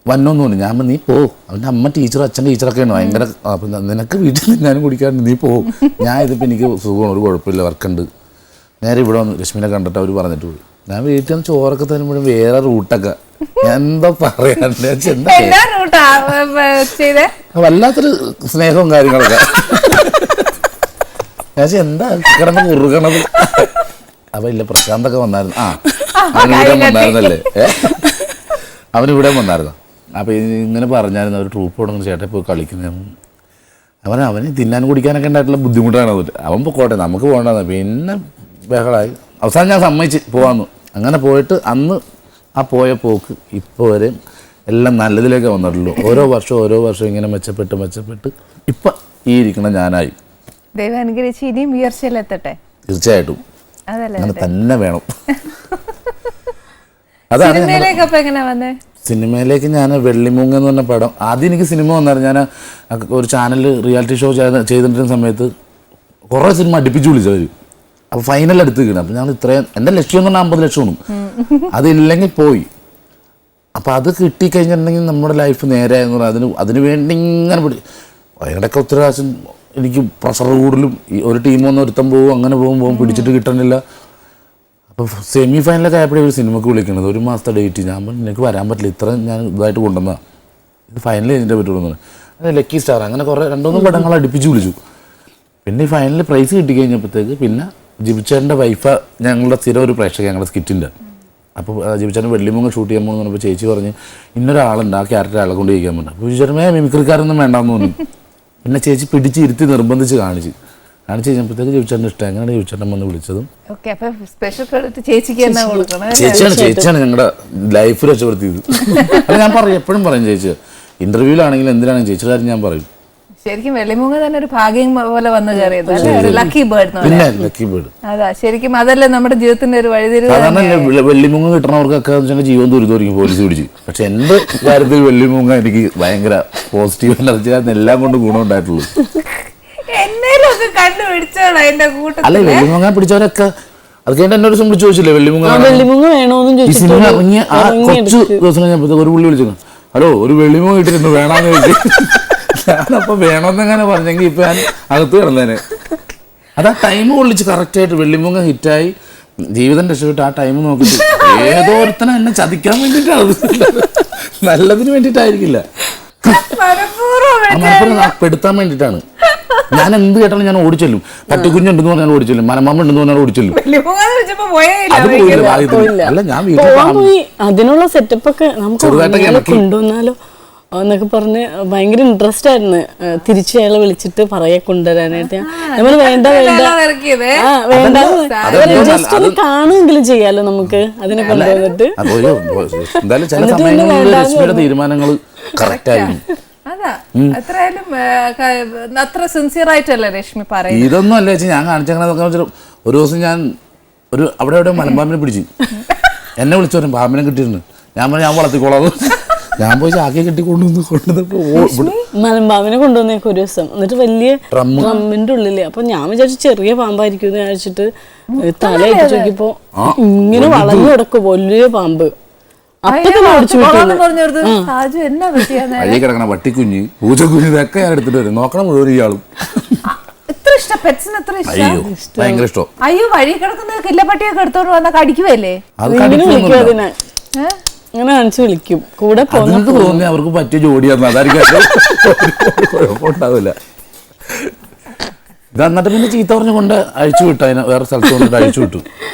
വന്നോന്ന് പറഞ്ഞു. ഞാൻ നീ പോ, അവൻ്റെ അമ്മ ടീച്ചർ അച്ഛൻ ടീച്ചറൊക്കെയാണ് ഭയങ്കര. അപ്പം നിനക്ക് വീട്ടിൽ ഞാനും കുടിക്കാറുണ്ട്, നീ പോകും. ഞാൻ ഇതിപ്പോൾ എനിക്ക് സുഖമാണ്, ഒരു കുഴപ്പമില്ല, വർക്കുണ്ട്. നേരെ ഇവിടെ വന്ന് രശ്മിനെ കണ്ടിട്ട് അവർ പറഞ്ഞിട്ട് പോയി. ഞാൻ വീട്ടിൽ നിന്ന് ചോറൊക്കെ തരുമ്പോഴും വേറെ റൂട്ടൊക്കെ എന്താ പറയാണ്ട് വല്ലാത്തൊരു സ്നേഹവും കാര്യങ്ങളൊക്കെ. ഞാൻ എന്താ കിടന്ന് കുറുകണത്. അപ്പം ഇല്ല പ്രശാന്തൊക്കെ വന്നായിരുന്നു. അവനിവിടെ വന്നായിരുന്നല്ലേ, അവനിവിടെ വന്നായിരുന്നു. അപ്പോൾ ഇങ്ങനെ പറഞ്ഞായിരുന്നു അവർ ട്രൂപ്പ് തുടങ്ങുന്ന ചേട്ടൻ പോയി കളിക്കുന്ന. അവന് തിന്നാനും കുടിക്കാനൊക്കെ ഉണ്ടായിട്ടുള്ള ബുദ്ധിമുട്ടാണ്. അവൻ പൊക്കോട്ടെ, നമുക്ക് പോകേണ്ടത്. പിന്നെ ബഹളമായി. അവസാനം ഞാൻ സമ്മതിച്ച് പോകാമെന്ന്. അങ്ങനെ പോയിട്ട് അന്ന് ആ പോയ പോക്ക് ഇപ്പോൾ വരെ എല്ലാം നല്ലതിലേക്ക് വന്നിട്ടുള്ളൂ. ഓരോ വർഷം ഇങ്ങനെ മെച്ചപ്പെട്ട് ഇപ്പം ഈ ഇരിക്കണം ഞാനായി. ദൈവം അനുഗ്രഹിച്ച് ഇനിയും ഉയർച്ചയിലെത്തട്ടെ. തീർച്ചയായിട്ടും അങ്ങനെ തന്നെ വേണം. അതാണ് സിനിമയിലേക്ക് ഞാൻ വെള്ളിമൂങ്ങ എന്ന് പറഞ്ഞ പടം. ആദ്യം എനിക്ക് സിനിമ വന്നായിരുന്നു. ഞാൻ ഒരു ചാനൽ റിയാലിറ്റി ഷോ ചെയ്തിട്ടിരുന്ന സമയത്ത് കുറേ സിനിമ അടുപ്പിച്ച് വിളിച്ചവർ. അപ്പോൾ ഫൈനൽ അടുത്ത് കിട്ടണം. അപ്പോൾ ഞാൻ ഇത്രയും എൻ്റെ ലക്ഷ്യം എന്ന് പറഞ്ഞാൽ 50 ലക്ഷമാണ്. അതില്ലെങ്കിൽ പോയി. അപ്പോൾ അത് കിട്ടിക്കഴിഞ്ഞിട്ടുണ്ടെങ്കിൽ നമ്മുടെ ലൈഫ് നേരെ എന്ന് പറഞ്ഞാൽ അതിന് വേണ്ടി ഇങ്ങനെ അതിനിടയ്ക്ക് ഒത്തിരി പ്രാവശ്യം എനിക്ക് പ്രഷർ കൂടുതലും. ഒരു ടീം വന്ന് ഒരുത്തം പോകും, അങ്ങനെ പോകും പിടിച്ചിട്ട് കിട്ടണില്ല. അപ്പോൾ സെമി ഫൈനലൊക്കെ ആയപ്പോഴേ ഒരു സിനിമക്ക് വിളിക്കണത്. 1 മാസത്തെ ഡേറ്റ്. ഞാൻ എനിക്ക് വരാൻ പറ്റില്ല, ഇത്ര ഞാൻ ഇതായിട്ട് കൊണ്ടുവന്നാൽ ഇത് ഫൈനൽ കഴിഞ്ഞിട്ടേ പറ്റുള്ളൂ. അത് ലക്കി സ്റ്റാർ അങ്ങനെ കുറേ 2-3 പടങ്ങൾ അടുപ്പിച്ച് വിളിച്ചു. പിന്നെ ഈ ഫൈനലിൽ പ്രൈസ് കിട്ടിക്കഴിഞ്ഞപ്പോഴത്തേക്ക് പിന്നെ ജിബിച്ചേട്ടൻ്റെ വൈഫ് ഞങ്ങളുടെ സ്ഥിരം ഒരു പ്രേക്ഷക ഞങ്ങളുടെ സ്കിറ്റിൻ്റെ. അപ്പോൾ ജിബിച്ചേട്ടൻ വെള്ളിമൂങ്ങ ഷൂട്ട് ചെയ്യാൻ പോകുന്നു പറഞ്ഞപ്പോൾ ചേച്ചി പറഞ്ഞ് ഇന്നൊരാളുണ്ട്, ആ ക്യാരക്ടർ ആളെ കൊണ്ട് ചെയ്യിക്കാൻ പറ്റും. അപ്പോൾ ചേട്ടൻ മിമിക്രിക്കാരൊന്നും വേണ്ടാന്ന് തോന്നി. പിന്നെ ചേച്ചി പിടിച്ച് ഇരുത്തി നിർബന്ധിച്ച് കാണിച്ച് കഴിഞ്ഞപ്പോഴത്തേക്ക് ജിബിച്ചേട്ടൻ ഇഷ്ടം. അങ്ങനെയാണ് ജിബിച്ചേട്ടൻ വന്ന് വിളിച്ചതും. ചേച്ചിയാണ് ഞങ്ങളുടെ ലൈഫ് രക്ഷപ്പെടുത്തിയത്. അത് ഞാൻ എപ്പോഴും പറയും ചേച്ചി ഇന്റർവ്യൂലാണെങ്കിലും എന്തിനാണെങ്കിലും ചേച്ചിയുടെ കാര്യം ഞാൻ പറയും. ശരിക്കും വെള്ളിമൂങ്ങ തന്നെ ഒരു ഭാഗ്യം പോലെ വന്നു കയറിയത്, ലക്കി ബേർഡ്. പിന്നെ ലക്കി ബേർഡ് അതാ ശരിക്കും അതല്ലേ നമ്മുടെ ജീവിതത്തിന്റെ ഒരു വഴിതിരിവ്. വെള്ളിമൂങ്ങ കിട്ടണവർക്കൊക്കെ ജീവൻ ദുരിതമായിരിക്കും പോലീസ് പിടിച്ച്. പക്ഷെ എന്റെ കാര്യത്തിൽ വെള്ളിമൂങ്ങ എനിക്ക് ഭയങ്കര പോസിറ്റീവ് എനർജി, എല്ലാം കൊണ്ട് ഗുണം ഉണ്ടായിട്ടുള്ളൂ. അല്ല വെള്ളിമൂങ്ങ പിടിച്ചവരൊക്കെ അത് കഴിഞ്ഞിട്ട് എന്നോട് വിളിച്ചു ചോദിച്ചില്ലേ വെള്ളിമൂങ്ങ വേണോന്നും ഈ സിനിമ ഇറങ്ങിയ ആ കുറച്ച് ദിവസം കഴിഞ്ഞപ്പോഴത്തേക്ക് ഒരു പുള്ളി വിളിച്ചു, ഹലോ ഒരു വെള്ളിമൂങ്ങ കിട്ടിയിരുന്നു വേണമെന്ന് ചോദിച്ചു. ഞാനപ്പോ വേണമെന്നെങ്ങനെ പറഞ്ഞെങ്കിൽ ഇപ്പൊ ഞാൻ അകത്ത് കിടന്നേനെ. അത് ആ ടൈം കൊള്ളിച്ച് കറക്റ്റായിട്ട് വെള്ളിമൂങ്ങ ഹിറ്റായി ജീവിതം രക്ഷപ്പെട്ട് ആ ടൈം നോക്കിയിട്ട് ഏതോരുത്തനെ എന്നെ ചതിക്കാൻ വേണ്ടിയിട്ടാണ്, നല്ലതിന് വേണ്ടിയിട്ടായിരിക്കില്ല, പെടുത്താൻ വേണ്ടിയിട്ടാണ്. ഞാൻ എന്ത് കേട്ടാലും ഞാൻ ഓടിച്ചെല്ലും. പട്ടിക്കുഞ്ഞുണ്ടെന്ന് പറഞ്ഞാൽ ഓടിച്ചെല്ലും, മനമാമ ഉണ്ടെന്ന് പറഞ്ഞാൽ ഓടിച്ചെല്ലും. അല്ല ഞാൻ വീട്ടിൽ അതിനുള്ള സെറ്റപ്പ് ഒക്കെ നമുക്ക് കൊണ്ടുവന്നാലോ എന്നൊക്കെ പറഞ്ഞ് ഭയങ്കര ഇൻട്രസ്റ്റ് ആയിരുന്നു. തിരിച്ച് അയാളെ വിളിച്ചിട്ട് പറയെ കൊണ്ടുവരാനായിട്ട് നമ്മൾ വേണ്ട ജസ്റ്റ് ഒന്ന് കാണുമെങ്കിലും ചെയ്യാലോ നമുക്ക് അതിനെ കൊണ്ടുവന്നിട്ട്. തീരുമാനങ്ങൾ കറക്റ്റ് ആയിരുന്നു. ഇതൊന്നും അല്ല ചേച്ചി ഞാൻ കാണിച്ചെങ്ങനെ. ഒരു ദിവസം ഞാൻ അവിടെ മലമ്പാമ്പിനെ പിടിച്ചു. എന്നെ വിളിച്ചു പറഞ്ഞു പാമ്പിനെ കിട്ടിയിരുന്നു. ഞാൻ പറഞ്ഞു ഞാൻ വളർത്തിക്കോളാം. ഞാൻ പോയി ചാക്കി കെട്ടി മലമ്പാമ്പിനെ കൊണ്ടുവന്നേക്കും ഒരു ദിവസം. എന്നിട്ട് വലിയ ഡ്രമ്മിന്റെ ഉള്ളില്. അപ്പൊ ഞാൻ വിചാരിച്ചു ചെറിയ പാമ്പായിരിക്കും എന്ന് വിചാരിച്ചിട്ട് തലയിട്ട് നോക്കിയപ്പോ ഇങ്ങനെ വളഞ്ഞു കിടക്കും വലിയ പാമ്പ്. കിടക്കണ പട്ടിക്കുഞ്ഞ് പൂച്ചക്കുഞ്ഞ് ഇതൊക്കെ ഞാൻ എടുത്തിട്ട് വരും. നോക്കണം മുഴുവൻ ഇയാളും. പെറ്റ്സിന് എത്ര അയ്യോ ഭയങ്കര ഇഷ്ടം. അയ്യോ വഴി കിടക്കുന്ന കില്ലപ്പട്ടിയൊക്കെ എടുത്തോണ്ട് വന്നാ കടിക്കുവല്ലേ? അത് ഇങ്ങനെ വിളിക്കും കടിക്കൊന്നുമില്ല. അതിനെ, ഇങ്ങനെ കാണിച്ചു വിളിക്കും. കൂടെ നിങ്ങൾക്ക് തോന്നി അവർക്ക് പറ്റിയ ജോഡിയായിരുന്നു, അതായിരിക്കും കുഴപ്പമുണ്ടാവില്ല. ഇത് എന്നിട്ട് പിന്നെ ചീത്ത പറഞ്ഞുകൊണ്ട് അഴിച്ചു വിട്ടു, അതിനെ വേറെ സ്ഥലത്ത് കൊണ്ടിട്ട് അഴിച്ചു വിട്ടു.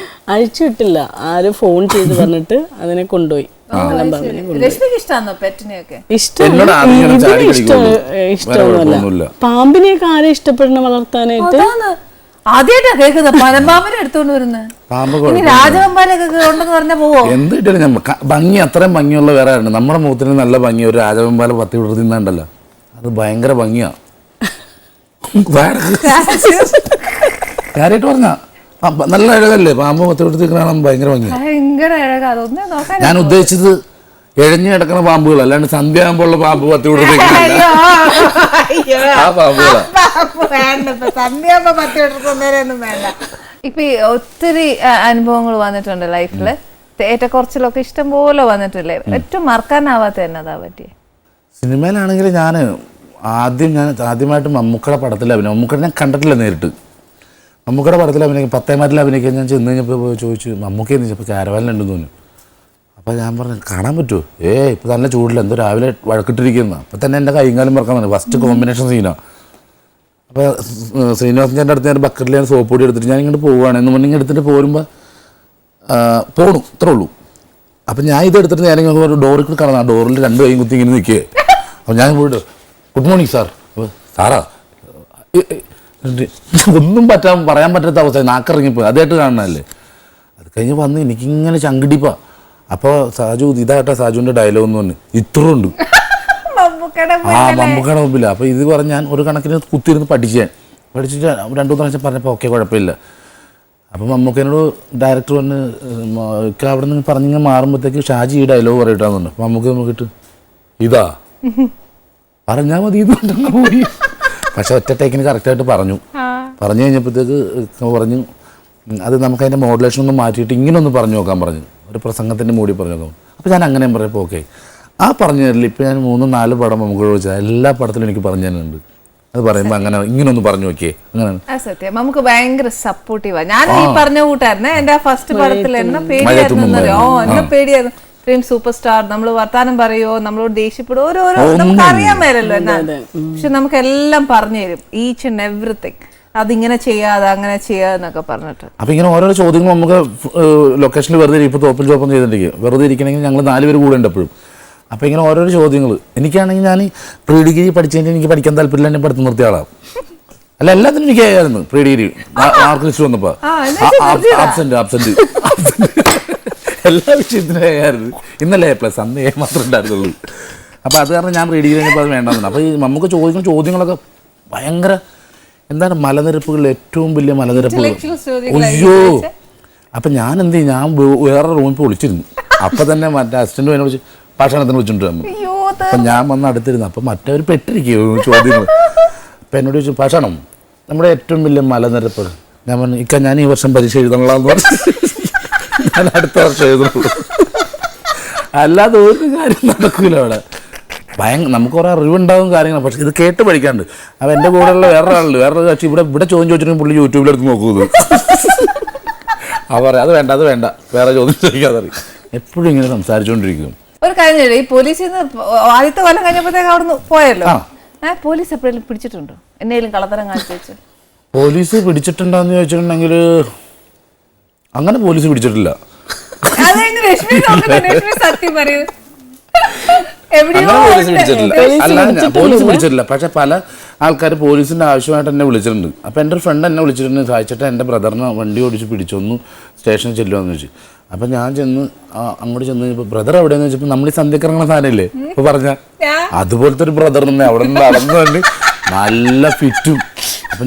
അഴിച്ചു വിട്ടില്ല, ആരും ഫോൺ ചെയ്ത് പറഞ്ഞിട്ട് അതിനെ കൊണ്ടുപോയി. രശ്മിക്ക് ഇഷ്ടമാണോ പെറ്റിനെയൊക്കെ? എന്നോട് ആരും ഇങ്ങനെ ചാടി കളിക്കുള്ളൂ. ഇഷ്ടമൊന്നുമല്ല. പാമ്പിനെയൊക്കെ ആരും ഇഷ്ടപ്പെടണ വളർത്താനായിട്ട്. ആദ്യമായിട്ടാ കേൾക്കുന്നത് പനമ്പാമ്പിനെ എടുത്തോണ്ട് വരുന്നത്. പാമ്പ് രാജവമ്പാലൊക്കെ ഉണ്ടെന്ന് പറഞ്ഞാ പോവോ? എന്ത് കിട്ടിയാലും ഞാൻ ഭംഗി അത്രയും ഭംഗിയുള്ള വേറെ ആരുണ്ട്. നമ്മുടെ മുഖത്തിന് നല്ല ഭംഗി ഒരു രാജവെമ്പാല പത്തി വിടർ തിന്നാണ്ടല്ലോ, അത് ഭയങ്കര ഭംഗിയാ. കാര്യമായിട്ട് പറഞ്ഞാ നല്ല അഴകല്ലേ പാമ്പ് പത്തി വിടർ തിന്നാണ് ഭയങ്കര ഭംഗിയാ. ഭയങ്കര അഴകാ. അതൊന്നും നോക്കാൻ ഞാൻ ഉദ്ദേശിച്ചത് എഴഞ്ഞു കിടക്കുന്ന പാമ്പുകൾ, അല്ലാണ്ട് സന്ധ്യ ആകുമ്പോഴുള്ള പാമ്പ് പത്തി വിടർ തിന്നാ ആ പാമ്പുകളാ. വേണ്ട. ഇപ്പൊ ഒത്തിരി അനുഭവങ്ങൾ വന്നിട്ടുണ്ട് ലൈഫില്, ഏറ്റക്കുറച്ചിലൊക്കെ ഇഷ്ടം പോലെ വന്നിട്ടില്ലേ? ഏറ്റവും മറക്കാനാവാത്ത എന്നതാ പറ്റിയ? സിനിമയിലാണെങ്കിൽ ഞാൻ ആദ്യമായിട്ട് മമ്മൂക്കയുടെ പടത്തിൽ അഭിനയം, മമ്മൂക്കയുടെ ഞാൻ കണ്ടിട്ടില്ല നേരിട്ട്. മമ്മൂക്കയുടെ പടത്തിൽ അഭിനയിക്കും, പത്തേമാരിൽ അഭിനയിക്കാൻ ഞാൻ ചെന്ന് കഴിഞ്ഞപ്പോൾ ചോദിച്ചു മമ്മൂക്കയെന്ന് ചോദിച്ചപ്പോൾ കാരവാനിലുണ്ടെന്ന് തോന്നി. അപ്പോൾ ഞാൻ പറഞ്ഞു കാണാൻ പറ്റുമോ? ഇപ്പോൾ നല്ല ചൂടില്ല, എന്തോ രാവിലെ വഴക്കിട്ടിരിക്കുന്ന. അപ്പോൾ തന്നെ എൻ്റെ കൈയും കാലം മറക്കാൻ തന്നെ ഫസ്റ്റ് കോമ്പിനേഷൻ സീനാണ്. അപ്പോൾ ശ്രീനിവാസൻ ചേട്ടൻ്റെ അടുത്ത് ഞാൻ ബക്കറ്റിൽ ഞാൻ സോപ്പ് പൊടി എടുത്തിട്ട് ഞാൻ ഇങ്ങോട്ട് പോവുകയാണ് എന്ന് പറഞ്ഞെങ്കിൽ എടുത്തിട്ട് പോരുമ്പോൾ പോണു ഇത്രേ ഉള്ളൂ. അപ്പം ഞാൻ ഇത് എടുത്തിട്ട് ഞാൻ ഇങ്ങനെ ഡോറിൽ കൂടി കടന്നു, ആ ഡോറിൽ രണ്ട് കൈയും കുത്തി ഇങ്ങനെ നിൽക്കുക. അപ്പോൾ ഞാൻ പോയിട്ട് ഗുഡ് മോർണിംഗ് സാർ. സാറാ ഒന്നും പറയാൻ പറ്റാത്ത അവസ്ഥ, നാക്കിറങ്ങിപ്പോയി. അതായിട്ട് കാണണമല്ലേ. അത് കഴിഞ്ഞ് വന്ന് എനിക്കിങ്ങനെ ചങ്കിടിപ്പാ. അപ്പോൾ സാജു ഇതായിട്ടാ സാജുവിൻ്റെ ഡയലോഗ് എന്ന് പറഞ്ഞു ഇത്രയുണ്ട് മമ്മൂക്കയുടെ മുമ്പില്ല. അപ്പോൾ ഇത് പറഞ്ഞ് ഞാൻ ഒരു കണക്കിന് കുത്തിയിരുന്ന് പഠിച്ചിട്ട് 2-3 പ്രാവശ്യം പറഞ്ഞപ്പോൾ ഓക്കെ കുഴപ്പമില്ല. അപ്പം മമ്മൂക്കനോട് ഡയറക്ടർ പറഞ്ഞ് അവിടെ നിന്ന് പറഞ്ഞിങ്ങനെ മാറുമ്പോഴത്തേക്ക് ഷാജി ഈ ഡയലോഗ് പറയിട്ടാന്ന് പറഞ്ഞു. അപ്പം മമ്മൂക്ക നോക്കിയിട്ട് ഇതാ പറഞ്ഞാൽ മതി ഇതുകൊണ്ടങ്ങ് പോയി. പക്ഷെ ഒറ്റ ടേക്കിന് കറക്റ്റായിട്ട് പറഞ്ഞു കഴിഞ്ഞപ്പോഴത്തേക്ക് പറഞ്ഞു അത് നമുക്ക് അതിൻ്റെ മോഡുലേഷൻ ഒന്ന് മാറ്റിയിട്ട് ഇങ്ങനെ ഒന്ന് പറഞ്ഞു നോക്കാൻ പറഞ്ഞു, ഒരു പ്രസംഗത്തിൻ്റെ മൂടി പറഞ്ഞു നോക്കാം. അപ്പോൾ ഞാൻ അങ്ങനെയും പറയപ്പോൾ ഓക്കെ. ആ പറഞ്ഞു തരില്ല. ഇപ്പോൾ ഞാൻ 3-4 പടം നമുക്ക് ചോദിച്ചാൽ എല്ലാ പടത്തിലും എനിക്ക് പറഞ്ഞു തരുന്നുണ്ട്. അത് പറയുമ്പോൾ അങ്ങനെ ഇങ്ങനെ ഒന്ന് പറഞ്ഞു നോക്കിയേ. അങ്ങനെയാണ് സത്യം. നമുക്ക് ഭയങ്കര സപ്പോർട്ടീവാ. ഞാൻ ഈ പറഞ്ഞ കൂട്ടായിരുന്നു എന്റെ ഫസ്റ്റ് പടത്തിൽ എന്നെ പേടിയായിരുന്നു. ഇത്രയും സൂപ്പർ സ്റ്റാർ, നമ്മൾ വർത്താനം പറയോ, നമ്മളോട് ദേഷ്യപ്പെടും, ഓരോരോ നമുക്ക് അറിയാൻ മേലല്ലോ എന്നാ. പക്ഷെ നമുക്ക് എല്ലാം പറഞ്ഞു തരും, ഈച്ച് ആൻഡ് എവറിത്തിങ്. അതിങ്ങനെ ചെയ്യാതെ അങ്ങനെ ചെയ്യാന്നൊക്കെ പറഞ്ഞിട്ട്. അപ്പൊ ഇങ്ങനെ ഓരോ ചോദ്യങ്ങൾ നമുക്ക് ലൊക്കേഷനിൽ വെറുതെ ഇപ്പോൾ തോപ്പൻ ചോപ്പം ചെയ്തിട്ടുണ്ടെങ്കിൽ വെറുതെ ഇരിക്കണമെങ്കിൽ ഞങ്ങൾ 4 പേര് കൂടെ ഉണ്ട് എപ്പോഴും. അപ്പോൾ ഇങ്ങനെ ഓരോരോ ചോദ്യങ്ങൾ എനിക്കാണെങ്കിൽ ഞാൻ പ്രീ ഡിഗ്രി പഠിച്ചതിന് എനിക്ക് പഠിക്കാൻ താല്പര്യമില്ല, എന്നെ പഠിത്തം നിർത്തിയ ആളാണ്. അല്ല എല്ലാത്തിനും എനിക്ക് ആയിരുന്നു. പ്രീ ഡിഗ്രി മാർക്ക് ലിസ്റ്റ് വന്നപ്പോൾ ആബ്സെന്റ് എല്ലാ വിഷയത്തിനും ആയിരുന്നു. ഇന്നലെ A+, അന്ന് A മാത്രമേ ഉണ്ടായിരുന്നുള്ളൂ. അപ്പോൾ അത് കാരണം ഞാൻ പ്രീ ഡിഗ്രി കഴിഞ്ഞപ്പോൾ അത് വേണ്ടെന്ന്. അപ്പോൾ ഈ നമുക്ക് ചോദിക്കുന്ന ചോദ്യങ്ങളൊക്കെ ഭയങ്കര എന്താണ് മലനിരപ്പുകളിൽ ഏറ്റവും വലിയ മലനിരപ്പുകൾ. അയ്യോ അപ്പം ഞാൻ എന്ത് ചെയ്യും, ഞാൻ വേറെ റൂമിൽ പോയി വിളിച്ചിരുന്നു. അപ്പം തന്നെ മറ്റേ അസിസ്റ്റന്റ് എന്നെ വിളിച്ച് ഭക്ഷണത്തിന് വിളിച്ചിട്ടുണ്ട്. അപ്പം ഞാൻ വന്ന് അടുത്തിരുന്നു. അപ്പം മറ്റവർ പെട്ടിരിക്കുകയോ ചോദ്യങ്ങൾ. അപ്പം എന്നോട് ചോദിച്ചു ഭക്ഷണം നമ്മുടെ ഏറ്റവും വലിയ മലനിരപ്പ്. ഞാൻ പറഞ്ഞു ഞാൻ ഈ വർഷം പരീക്ഷ എഴുതണമെന്ന് പറഞ്ഞു. ഞാൻ അടുത്ത വർഷം എഴുതുള്ളൂ, അല്ലാതെ ഒരു കാര്യം നടക്കൂല അവിടെ. നമുക്ക് കുറേ അറിവുണ്ടാകും കാര്യങ്ങൾ, പക്ഷെ ഇത് കേട്ട് പഠിക്കാണ്ട്. അപ്പം എൻ്റെ കൂടെയുള്ള വേറൊരു കക്ഷി ഇവിടെ ചോദ്യം ചോദിച്ചിട്ടുണ്ടെങ്കിൽ പുള്ളി യൂട്യൂബിലെടുത്ത് നോക്കുന്നത്. അത് വേണ്ട വേറെ ചോദ്യം ചോദിക്കാതെ അറിയും. എപ്പോഴും ഇങ്ങനെ സംസാരിച്ചുകൊണ്ടിരിക്കും. ഒരു കാര്യം, ഈ പോലീസിൽ നിന്ന് ആദ്യത്തെ കൊല്ലം കഴിഞ്ഞപ്പോഴത്തേക്ക് അവിടുന്ന് പോയല്ലോ, പോലീസ് എപ്പോഴെങ്കിലും പിടിച്ചിട്ടുണ്ടോ? എന്തെങ്കിലും കള്ളത്തരം കാണിച്ചു വെച്ചു? പോലീസ് പിടിച്ചിട്ടുണ്ടോന്ന് ചോദിച്ചിട്ടുണ്ടെങ്കിൽ അങ്ങനെ പോലീസ് പിടിച്ചിട്ടില്ല. സത്യം പറയൂ, പോലീസ് പിടിച്ചിട്ടില്ല. പക്ഷെ പല ആൾക്കാർ പോലീസിന്റെ ആവശ്യമായിട്ട് എന്നെ വിളിച്ചിട്ടുണ്ട്. അപ്പം എൻ്റെ ഒരു ഫ്രണ്ട് എന്നെ വിളിച്ചിട്ടുണ്ട്, സഹായിച്ചിട്ട് എൻ്റെ ബ്രദറിനെ വണ്ടി ഓടിച്ച് പിടിച്ചൊന്ന് സ്റ്റേഷനിൽ ചെല്ലുമെന്ന് ചോദിച്ചു. അപ്പം ഞാൻ അങ്ങോട്ട് ചെന്ന് കഴിഞ്ഞപ്പോൾ ബ്രദർ എവിടെയെന്ന് വെച്ചപ്പോൾ നമ്മൾ ഈ സന്ധ്യക്കിറങ്ങുന്ന സാധനമില്ലേ ഇപ്പൊ പറഞ്ഞ അതുപോലത്തെ ഒരു ബ്രദർ തന്നെ അവിടെ നിന്ന് നടന്നു തന്നെ നല്ല ഫിറ്റും. അപ്പം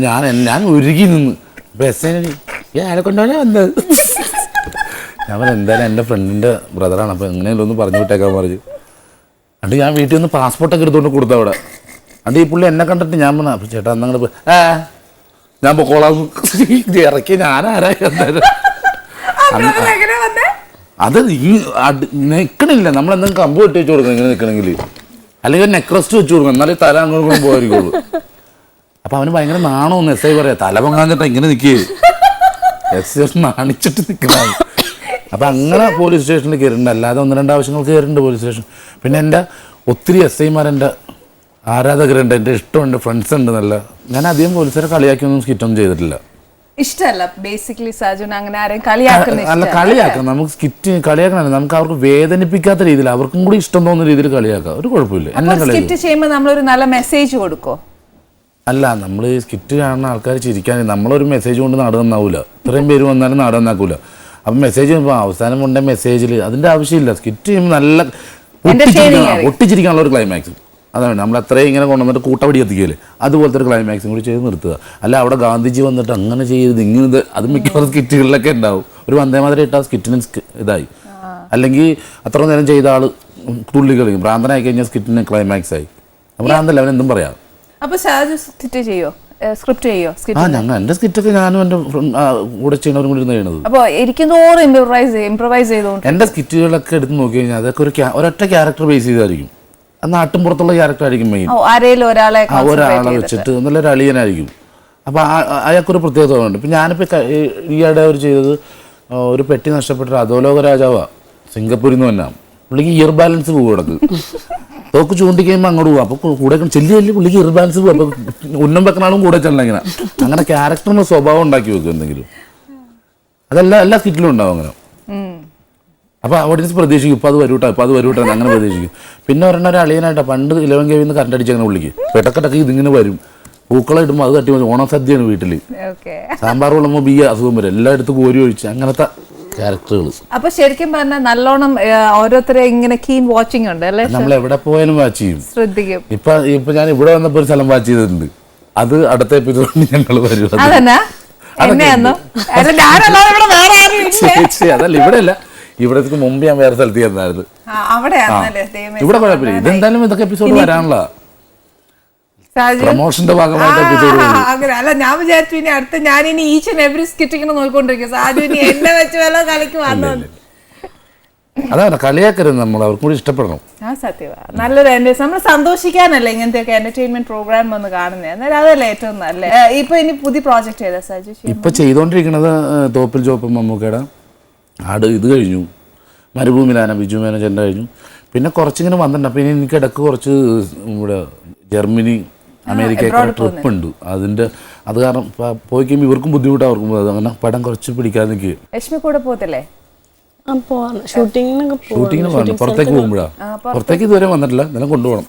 ഞാൻ ഒരുങ്ങി നിന്ന്. അപ്പം അയാളെ കൊണ്ടുപോകാൻ വന്നത്. ഞാൻ പറഞ്ഞു എന്തായാലും എൻ്റെ ഫ്രണ്ടിൻ്റെ ബ്രദറാണ്, അപ്പം എങ്ങനെയല്ലോ ഒന്ന് പറഞ്ഞു വിട്ടേക്കാൻ പറഞ്ഞു. എന്നിട്ട് ഞാൻ വീട്ടിൽ നിന്ന് പാസ്പോർട്ടൊക്കെ എടുത്തുകൊണ്ട് കൊടുത്തു അവിടെ. എന്നിട്ട് ഈ പുള്ളി എന്നെ കണ്ടിട്ട് ഞാൻ പറഞ്ഞു അപ്പം ചേട്ടാ എന്നങ്ങോട്ട് ഞാൻ പൊക്കോളാം ഇറക്കി ഞാനാരായി എന്തായാലും. അത് ഈ നിൽക്കണില്ല, നമ്മളെന്തെങ്കിലും കമ്പ് കെട്ടി വെച്ച് കൊടുക്കണം ഇങ്ങനെ നിൽക്കണമെങ്കിൽ, അല്ലെങ്കിൽ നെക്രസ്റ്റ് വെച്ച് കൊടുക്കണം, എന്നാലേ തല അങ്ങോട്ട് പോയിരിക്കുള്ളൂ. അപ്പൊ അവന് ഭയങ്കര നാണോന്ന് എസ് ഐ പറയാ, തല പൊങ്ങാഞ്ഞിട്ട് ഇങ്ങനെ നിൽക്കുകയെ, എസ് ഐ നാണിച്ചിട്ട് നിൽക്കണം. അപ്പൊ അങ്ങനെ പോലീസ് സ്റ്റേഷനിൽ കയറിയിട്ടുണ്ട്, അല്ലാതെ 1-2 ആവശ്യങ്ങൾക്ക് കയറിയിട്ടുണ്ട് പോലീസ് സ്റ്റേഷൻ. പിന്നെ എൻ്റെ ഒത്തിരി എസ് ഐമാരെൻ്റെ ആരാധകരുണ്ട്, എൻ്റെ ഇഷ്ടമുണ്ട്, ഫ്രണ്ട്സ് ഉണ്ട് നല്ല. ഞാൻ അധികം പോലീസുകാരെ കളിയാക്കിയൊന്നും സ്കിറ്റൊന്നും ചെയ്തിട്ടില്ല. ഇഷ്ടമല്ല ബേസിക്കലി സാജുൻ അങ്ങനെ ആരെയും കളിയാക്കുന്ന അല്ല, കളിയാക്കാം, നമുക്ക് സ്കിറ്റ് കളിയാക്കണം, നമുക്ക് അവർക്ക് വേദനിപ്പിക്കാത്ത രീതിയിൽ അവർക്കും കൂടി ഇഷ്ടം തോന്നുന്ന രീതിയിൽ കളിയാക്കാം, ഒരു കുഴപ്പമില്ല. എന്നെ സ്കിറ്റ് ചെയ്യുമ്പോൾ നമ്മളൊരു നല്ല മെസ്സേജ് കൊടുക്കോ? അല്ല, നമ്മൾ ഈ സ്കിറ്റ് കാണുന്ന ആൾക്കാർ ചിരിക്കാൻ നമ്മളൊരു മെസ്സേജ് കൊണ്ട് നാട് നന്നാവൂല, ഇത്രയും പേര് വന്നാലും നാട് നന്നാക്കൂല. അപ്പം മെസ്സേജ് അവസാനം കൊണ്ട മെസ്സേജിൽ അതിൻ്റെ ആവശ്യമില്ല. സ്കിറ്റ് ചെയ്യുമ്പോൾ നല്ല പൊട്ടിച്ചിരിക്കാനുള്ള ഒരു ക്ലൈമാക്സ്, അതാണ് നമ്മൾ അത്രയും ഇങ്ങനെ കൊണ്ടുവന്നിട്ട് കൂട്ടപടി എത്തിക്കല്ലേ, അതുപോലത്തെ ഒരു ക്ലൈമാക്സും കൂടി ചെയ്ത് നിർത്തുക. അല്ല അവിടെ ഗാന്ധിജി വന്നിട്ട് അങ്ങനെ ചെയ്ത് ഇങ്ങനെ, അത് മിക്കവാറും സ്കിറ്റുകളിലൊക്കെ ഉണ്ടാവും. ഒരു വന്ദേമാതരം ഇട്ടാൽ സ്കിറ്റിന് ഇതായി, അല്ലെങ്കിൽ അത്ര നേരം ചെയ്ത ആൾ തുള്ളി കളിക്കും, ഭ്രാന്തനായി കഴിഞ്ഞാൽ സ്കിറ്റിന് ക്ലൈമാക്സ് ആയി. ഭ്രാന്തല്ല, അവൻ എന്തും പറയാം. അപ്പൊ സാജു സ്കിറ്റ് ചെയ്യോ, സ്ക്രിപ്റ്റ് ചെയ്യോ? എൻ്റെ സ്കിറ്റൊക്കെ ഞാനും എൻ്റെ കൂടെ ചെയ്യുന്നവരും കൂടി ഇരുന്ന് ചെയ്യണത്. അപ്പോൾ ഇരിക്കുന്നോറും ഇംപ്രവൈസ് ചെയ്തോണ്ട് എൻ്റെ സ്കിറ്റുകളൊക്കെ എടുത്ത് നോക്കി കഴിഞ്ഞാൽ അതൊക്കെ ഒരൊറ്റ ക്യാരക്ടർ ബേസ് ചെയ്തായിരിക്കും. അത് നാട്ടും പുറത്തുള്ള ക്യാരക്ടർ ആയിരിക്കും മെയിൻ. ഒരാളെ വെച്ചിട്ട് നല്ലൊരു അളിയനായിരിക്കും. അപ്പോൾ അയാൾക്കൊരു പ്രത്യേകത ഉണ്ട്. ഇപ്പം ഞാനിപ്പോൾ ഈയിടെ അവർ ചെയ്തത് ഒരു പെട്ടി നഷ്ടപ്പെട്ട അധോലോക രാജാവാണ്, സിംഗപ്പൂരിൽ നിന്ന് തന്നെ. പുള്ളിക്ക് ഇയർ ബാലൻസ് പോകും, ഇടക്ക് തോക്ക് ചൂണ്ടിക്കഴിയുമ്പോൾ അങ്ങോട്ട് പോകും. അപ്പോൾ കൂടെ ചെല്ലി പുള്ളിക്ക് ഇയർ ബാലൻസ് പോകും. അപ്പോൾ ഉന്നം വെക്കണാളും കൂടെ ചെല്ലാം ഇങ്ങനെ. അങ്ങനെ ക്യാരക്ടറിന് സ്വഭാവം ഉണ്ടാക്കി വെക്കും എന്തെങ്കിലും. അതെല്ലാം എല്ലാ സ്കിറ്റിലും ഉണ്ടാവും അങ്ങനെ. അപ്പോൾ ഓഡിയൻസ് പ്രതീക്ഷിക്കും, ഇപ്പോൾ അത് വരൂട്ടെ അങ്ങനെ പ്രതീക്ഷിക്കും. പിന്നെ ഒരു അളിയനായിട്ടാണ് പണ്ട് 11 കവിന്ന് കറണ്ട് അടിച്ച് അങ്ങനെ പുള്ളിക്ക് പെട്ടക്കട്ടക്ക് ഇതിങ്ങനെ വരും. പൂക്കളം ഇടുമ്പോൾ അത് തട്ടി വെച്ച് ഓണസദ്യയാണ് വീട്ടിൽ, സാമ്പാർ വിളമ്പോ ബി അസുഖം വരും, എല്ലായിടത്തും കോരി ഒഴിച്ച് അങ്ങനത്തെ ക്യാരക്ടറുകൾ. അപ്പൊ ശരിക്കും പറഞ്ഞാൽ നല്ലോണം ഓരോരുത്തരെ ഇങ്ങനെ കീൻ വാച്ചിങ് ഉണ്ട് അല്ലേ? നമ്മൾ എവിടെ പോയാലും വാച്ച് ചെയ്യും, ശ്രദ്ധിക്കും. ഇപ്പൊ ഞാൻ ഇവിടെ വന്നപ്പോ ഒരു സ്ഥലം വാച്ച് ചെയ്തിട്ടുണ്ട്, അത് അടുത്ത എപ്പിസോഡിൽ ഞങ്ങൾ വരും. അതല്ല, ഇവിടെ അല്ല, ഇവിടത്തേക്ക് മുമ്പ് ഞാൻ വേറെ സ്ഥലത്ത് ചെന്നായിരുന്നു. ഇവിടെ കുഴപ്പമില്ല, ഇതെന്തായാലും ഇതൊക്കെ എപ്പിസോഡ് വരാനുള്ള പ്രൊമോഷന്റെ ഭാഗമായിട്ട് എപ്പിസോഡ്. അല്ല, ഞാൻ വിചാരിച്ചു ഇനി അടുത്ത ഞാനിനി ഈച്ച് ആൻഡ് എവറി സ്കിറ്റ് ഇങ്ങനെ നോക്കിക്കൊണ്ടിരിക്കും, സാജു ഇനി എന്നെ വെച്ച് വല്ല കളിക്ക് വന്നു. അതാണ്, കളിയാക്കരുത്, നമ്മൾ അവർക്കും കൂടി ഇഷ്ടപ്പെടണം. ആ സത്യമാണ്, നല്ലൊരു നമ്മൾ സന്തോഷിക്കാനല്ലേ ഇങ്ങനത്തെയൊക്കെ എന്റർടൈൻമെന്റ് പ്രോഗ്രാം വന്ന് കാണുന്നത്, എന്നാലും അതല്ലേ ഏറ്റവും നല്ല. ഇപ്പൊ ഇനി പുതിയ പ്രോജക്ട് ഏതാ സാജു? ഇപ്പൊ ചെയ്തോണ്ടിരിക്കുന്നത് തോപ്പിൽ ജോപ്പ് മമ്മൂക്കയുടെ ആട് ഇത് കഴിഞ്ഞു, മരുഭൂമിയിലാണ് ബിജു മേനോൻ ചെണ്ട കഴിഞ്ഞു. പിന്നെ കുറച്ചിങ്ങനെ വന്നിട്ടുണ്ട്. അപ്പം ഇനി എനിക്ക് ഇടയ്ക്ക് കുറച്ച് ഇവിടെ ജർമ്മനി അമേരിക്കയൊക്കെ ട്രിപ്പ് ഉണ്ട്. അത് കാരണം പോയി കഴിയുമ്പോൾ ഇവർക്കും ബുദ്ധിമുട്ടാണ്, അവർക്കും അങ്ങനെ പടം കുറച്ച് പിടിക്കാൻ നിൽക്കുക. ലക്ഷ്മി കൂടെ പോകത്തില്ലേ? ഷൂട്ടിങ്ങിന് പോകണം, പുറത്തേക്ക് പോകുമ്പോഴാണ്. പുറത്തേക്ക് ഇതുവരെ വന്നിട്ടില്ല, എന്തായാലും കൊണ്ടുപോകണം.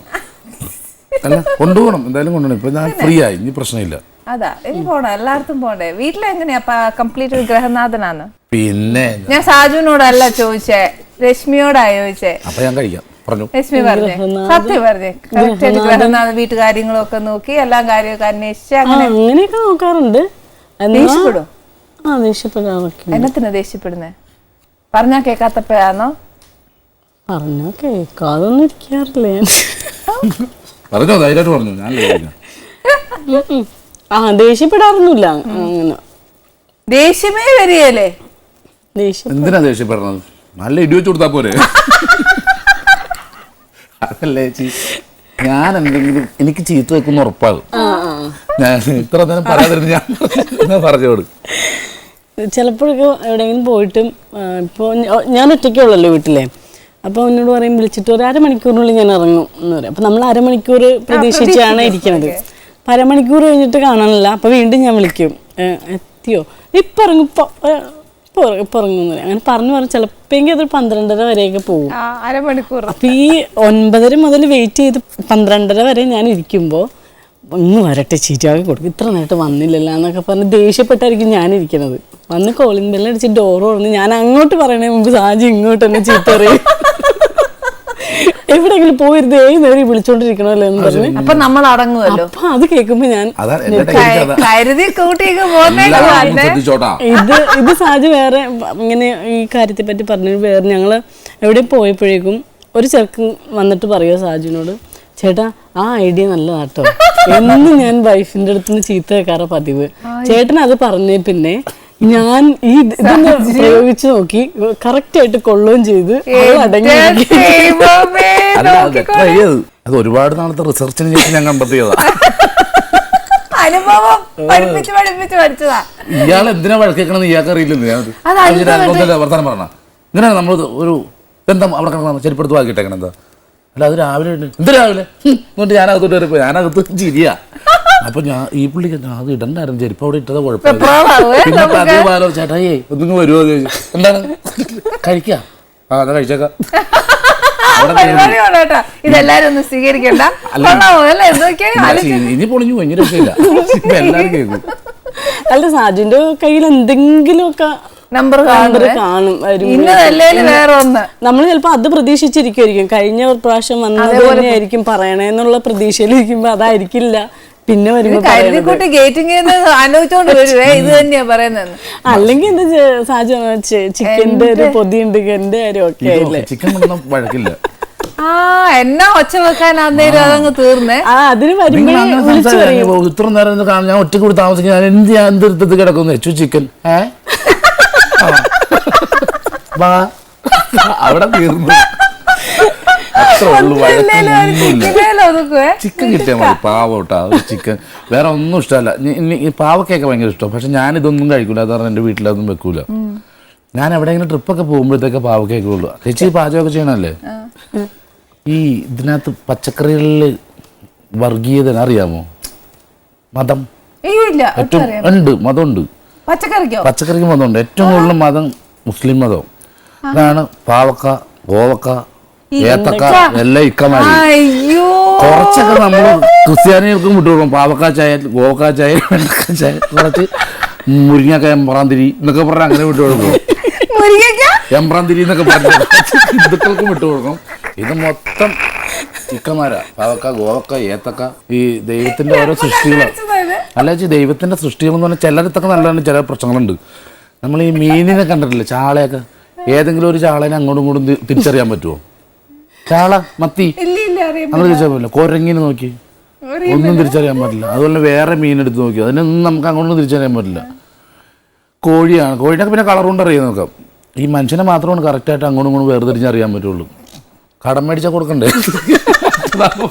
എന്തായാലും കൊണ്ടുപോകണം. ഇപ്പൊ ഞാൻ ഫ്രീ ആയി, ഇനി പ്രശ്നമില്ല. അതാ, ഇനി പോണം, എല്ലായിടത്തും പോണ്ടേ. വീട്ടിലെങ്ങനെയാ കംപ്ലീറ്റ് ഗ്രഹനാഥനാണ്? പിന്നെ ഞാൻ സാജുവിനോടല്ല ചോദിച്ചേ, രശ്മിയോടാ ചോദിച്ചേ. അപ്പൊ ഞാൻ കഴിക്കാം, പറഞ്ഞു. രശ്മി പറഞ്ഞേ, സത്യം പറഞ്ഞേ, ഗ്രഹനാഥ വീട്ടുകാര്യങ്ങളൊക്കെ നോക്കി എല്ലാം കാര്യമൊക്കെ അന്വേഷിച്ച് അങ്ങനെയൊക്കെ നോക്കാറുണ്ട്. ദേഷ്യപ്പെടും? എന്നത്തിനാ ദേഷ്യപ്പെടുന്നേ? പറഞ്ഞാ കേക്കാത്തപ്പോഴാണോ? പറഞ്ഞാ കേക്കാതൊന്നും ഇരിക്കാറില്ല ഞാൻ. പറഞ്ഞോ, ധൈര്യമായിട്ട് പറഞ്ഞു. ഞാൻ ദേഷ്യപ്പെടാറൊന്നുമില്ല. അങ്ങനെ ദേഷ്യമേ വരികയല്ലേ? എന്തിനാ ദേഷ്യപ്പെടുന്നത്? നല്ല ഇടി വെച്ച് കൊടുത്താ പോരെ? അതല്ലേ ചേച്ചി, ഞാൻ എന്തെങ്കിലും എനിക്ക് ചീത്ത വെക്കുന്ന ഉറപ്പാകും. ഞാൻ ഇത്ര നേരം പറയാതിരുന്നു, ഞാൻ പറഞ്ഞോട്. ചിലപ്പോഴൊക്കെ എവിടെയെങ്കിലും പോയിട്ടും ഇപ്പോൾ ഞാൻ ഒറ്റയ്ക്കുള്ളല്ലോ വീട്ടിലെ, അപ്പോൾ എന്നോട് പറയും വിളിച്ചിട്ട് ഒരു അരമണിക്കൂറിനുള്ളിൽ ഞാൻ ഇറങ്ങും എന്ന് പറയും. അപ്പോൾ നമ്മൾ അരമണിക്കൂർ പ്രതീക്ഷിച്ചാണ് ഇരിക്കുന്നത്. അപ്പം അരമണിക്കൂർ കഴിഞ്ഞിട്ട് കാണാനില്ല, അപ്പോൾ വീണ്ടും ഞാൻ വിളിക്കും, എത്തിയോ, ഇപ്പം ഇറങ്ങും, ഇപ്പം ഇറങ്ങും. അങ്ങനെ പറഞ്ഞു ചിലപ്പോൾ അതൊരു 12:30 വരെയൊക്കെ പോകും, അരമണിക്കൂർ. അപ്പം ഈ 9:30 മുതൽ വെയിറ്റ് ചെയ്ത് 12:30 വരെ ഞാൻ ഇരിക്കുമ്പോൾ ഒന്ന് വരട്ടെ, ചീറ്റാക്കി കൊടുക്കും, ഇത്ര നേരത്തെ വന്നില്ലല്ലോ എന്നൊക്കെ പറഞ്ഞ് ദേഷ്യപ്പെട്ടായിരിക്കും ഞാനിരിക്കുന്നത്. വന്ന് കോളിംഗ് ബെല്ലടിച്ച് ഡോറ് തുറന്ന് ഞാൻ അങ്ങോട്ട് പറയണേ മുമ്പ് സാജി ഇങ്ങോട്ട് തന്നെ ചീത്ത പറയും. എവിടെയെങ്കിലും പോയിരുന്നേ നേരെ വിളിച്ചോണ്ടിരിക്കണല്ലോ എന്ന് പറഞ്ഞു. അപ്പൊ നമ്മൾ അടങ്ങുമല്ലോ. അപ്പൊ അത് കേൾക്കുമ്പോ ഞാൻ ഇത് സാജി വേറെ ഇങ്ങനെ ഈ കാര്യത്തെ പറ്റി പറഞ്ഞു. വേറെ ഞങ്ങള് എവിടെ പോയപ്പോഴേക്കും ഒരു ചെറുക്കൻ വന്നിട്ട് പറയുക സാജുവിനോട്, ചേട്ടാ ആ ഐഡിയ നല്ലതാട്ടോ എന്ന്. ഞാൻ വൈഫിന്റെ അടുത്തുനിന്ന് ചീത്ത വെക്കാറ പതിവ്. ചേട്ടൻ അത് പറഞ്ഞേ പിന്നെ ഞാൻ ഈ ഇതൊന്ന് പ്രയോഗിച്ചു നോക്കി, കറക്റ്റ് ആയിട്ട് കൊള്ളുകയും ചെയ്ത് അത് ഒരുപാട് നാളത്തെ റിസർച്ചിന് ശേഷം ഞാൻ കണ്ടെത്തിയതാ. അനുഭവം പഠിപ്പിച്ച് പഠിച്ചതാ. ഇയാൾ എന്തിനാ വഴക്കേക്കണെന്ന് ഇയാൾക്ക് അറിയില്ലെന്ന് വർത്താനം പറഞ്ഞ ഇങ്ങനെയാണ് നമ്മൾ ഒരു ബന്ധം അവിടെ കിടക്കണം ചെരുപ്പെടുത്ത് വാക്കിയിട്ടേക്കണം എന്താ അല്ല അത് രാവിലെ എന്ത് രാവിലെ എന്നിട്ട് ഞാനകത്തോട്ട് കയറിപ്പോ ഞാനകത്ത് ചിരിയാ അപ്പൊ ഞാൻ ഈ പുള്ളിക്ക് അത് ഇടണ്ടായിരുന്നു ചെരുപ്പ് അവിടെ ഇട്ടത് കുഴപ്പമില്ല പിന്നെ പതിവ് പാലോ ചേട്ടായി ഒന്നിങ്ങ് വരുമോ ചോദിച്ചു എന്താണ് കഴിക്കാം ആ അതാ കഴിച്ചേക്കാം ഇതെല്ലാരും ഒന്ന് സ്വീകരിക്കണ്ട ഇനി പൊളിഞ്ഞു പോയി ഇനി രക്ഷയില്ല ഇപ്പൊ എല്ലാരും കേൾക്കും. അല്ല സാജുന്റെ കയ്യിൽ എന്തെങ്കിലുമൊക്കെ നമ്പർ കാണും. വേറെ ഒന്ന് നമ്മൾ ചിലപ്പോ അത് പ്രതീക്ഷിച്ചിരിക്കുമായിരിക്കും. കഴിഞ്ഞ പ്രാവശ്യം വന്നത് തന്നെയായിരിക്കും പറയണേന്നുള്ള പ്രതീക്ഷയിലിരിക്കുമ്പോ അതായിരിക്കില്ല പിന്നെ വരുമ്പോ ആലോചിച്ചോണ്ട് വരുവേ ഇത് തന്നെയാ പറയുന്നത്. അല്ലെങ്കിൽ എന്താ സാജു ചിക്കന്റെ ഒരു പൊതിയുണ്ട് എന്റെ കാര്യം ഒക്കെ ആയില്ലേ. ചിക്കൻ വഴക്കില്ല. എന്നാ ഒച്ച വെക്കാൻ അന്നേരം അതങ്ങ് തീർന്നേ. അതിന് വരുമ്പോ ഇത്ര നേരം ഞാൻ ഒറ്റ കൂടി താമസിക്കാൻ എന്ത് കിടക്കുന്നു വെച്ചു ചിക്കൻ അവിടെ തീർന്നു. ചിക്കൻ കിട്ടിയാൽ മതി പാവട്ടാ ചിക്കൻ വേറെ ഒന്നും ഇഷ്ടമല്ല. ഈ പാവക്കൊക്കെ ഭയങ്കര ഇഷ്ടം പക്ഷെ ഞാൻ ഇതൊന്നും കഴിക്കൂല അതാണ് എന്റെ വീട്ടിലൊന്നും വെക്കൂല. ഞാൻ എവിടെയെങ്കിലും ട്രിപ്പൊക്കെ പോകുമ്പോഴത്തേക്ക് പാവക്കൊക്കെ ഉള്ളു. ചേച്ചി പാചകമൊക്കെ ചെയ്യണല്ലേ ഈ ഇതിനകത്ത് പച്ചക്കറികളിൽ വർഗീയത അറിയാമോ? മതം ഏറ്റവും ഉണ്ട് മതമുണ്ട് പച്ചക്കറിക്ക് മതമുണ്ട്. ഏറ്റവും കൂടുതൽ മതം മുസ്ലിം മതം. അതാണ് പാവക്ക കോവക്ക ഏത്തക്ക എല്ലാം ഇക്കമാരി. കുറച്ചൊക്കെ നമ്മൾ ക്രിസ്ത്യാനികൾക്കും വിട്ടുകൊടുക്കും. പാവക്കാ ചായ കോവക്കാ ചായ വെണ്ടക്ക ചായ കുറച്ച് മുരിങ്ങക്ക എമ്പ്രാന്തിരി എന്നൊക്കെ പറഞ്ഞാൽ അങ്ങനെ വിട്ടുകൊടുക്കും. എമ്പ്രാന്തിരി എന്നൊക്കെ പറഞ്ഞ ഹിന്ദുക്കൾക്കും വിട്ടുകൊടുക്കും. ഇത് മൊത്തം ഇക്കമാരാ പാവക്ക കോവക്ക ഏത്തക്ക. ഈ ദൈവത്തിന്റെ ഓരോ സൃഷ്ടികളാണ്. അല്ല ചേച്ചി ദൈവത്തിന്റെ സൃഷ്ടികൾ എന്ന് പറഞ്ഞാൽ ചിലരത്തൊക്കെ നല്ലതാണ് ചില പ്രശ്നങ്ങളുണ്ട്. നമ്മൾ ഈ മീനിനെ കണ്ടിട്ടില്ലേ ചാളയൊക്കെ ഏതെങ്കിലും ഒരു ചാളനെ അങ്ങോട്ടും ഇങ്ങോട്ടും തിരിച്ചറിയാൻ പറ്റുമോ? ചാള മത്തി അങ്ങനെ തിരിച്ചറിയാൻ പറ്റില്ല. കുരങ്ങിനെ നോക്കി ഒന്നും തിരിച്ചറിയാൻ പറ്റില്ല. അതുപോലെ വേറെ മീനെടുത്ത് നോക്കി അതിനൊന്നും നമുക്ക് അങ്ങോട്ടും തിരിച്ചറിയാൻ പറ്റില്ല. കോഴിയാണ് കോഴിനൊക്കെ പിന്നെ കളർ കൊണ്ട് അറിയാൻ നോക്കാം. ഈ മനുഷ്യനെ മാത്രമാണ് കറക്റ്റായിട്ട് അങ്ങോട്ടും ഇങ്ങോട്ടും വേർതിരിച്ചറിയാൻ പറ്റുള്ളൂ. കടം മേടിച്ചാൽ കൊടുക്കണ്ടേ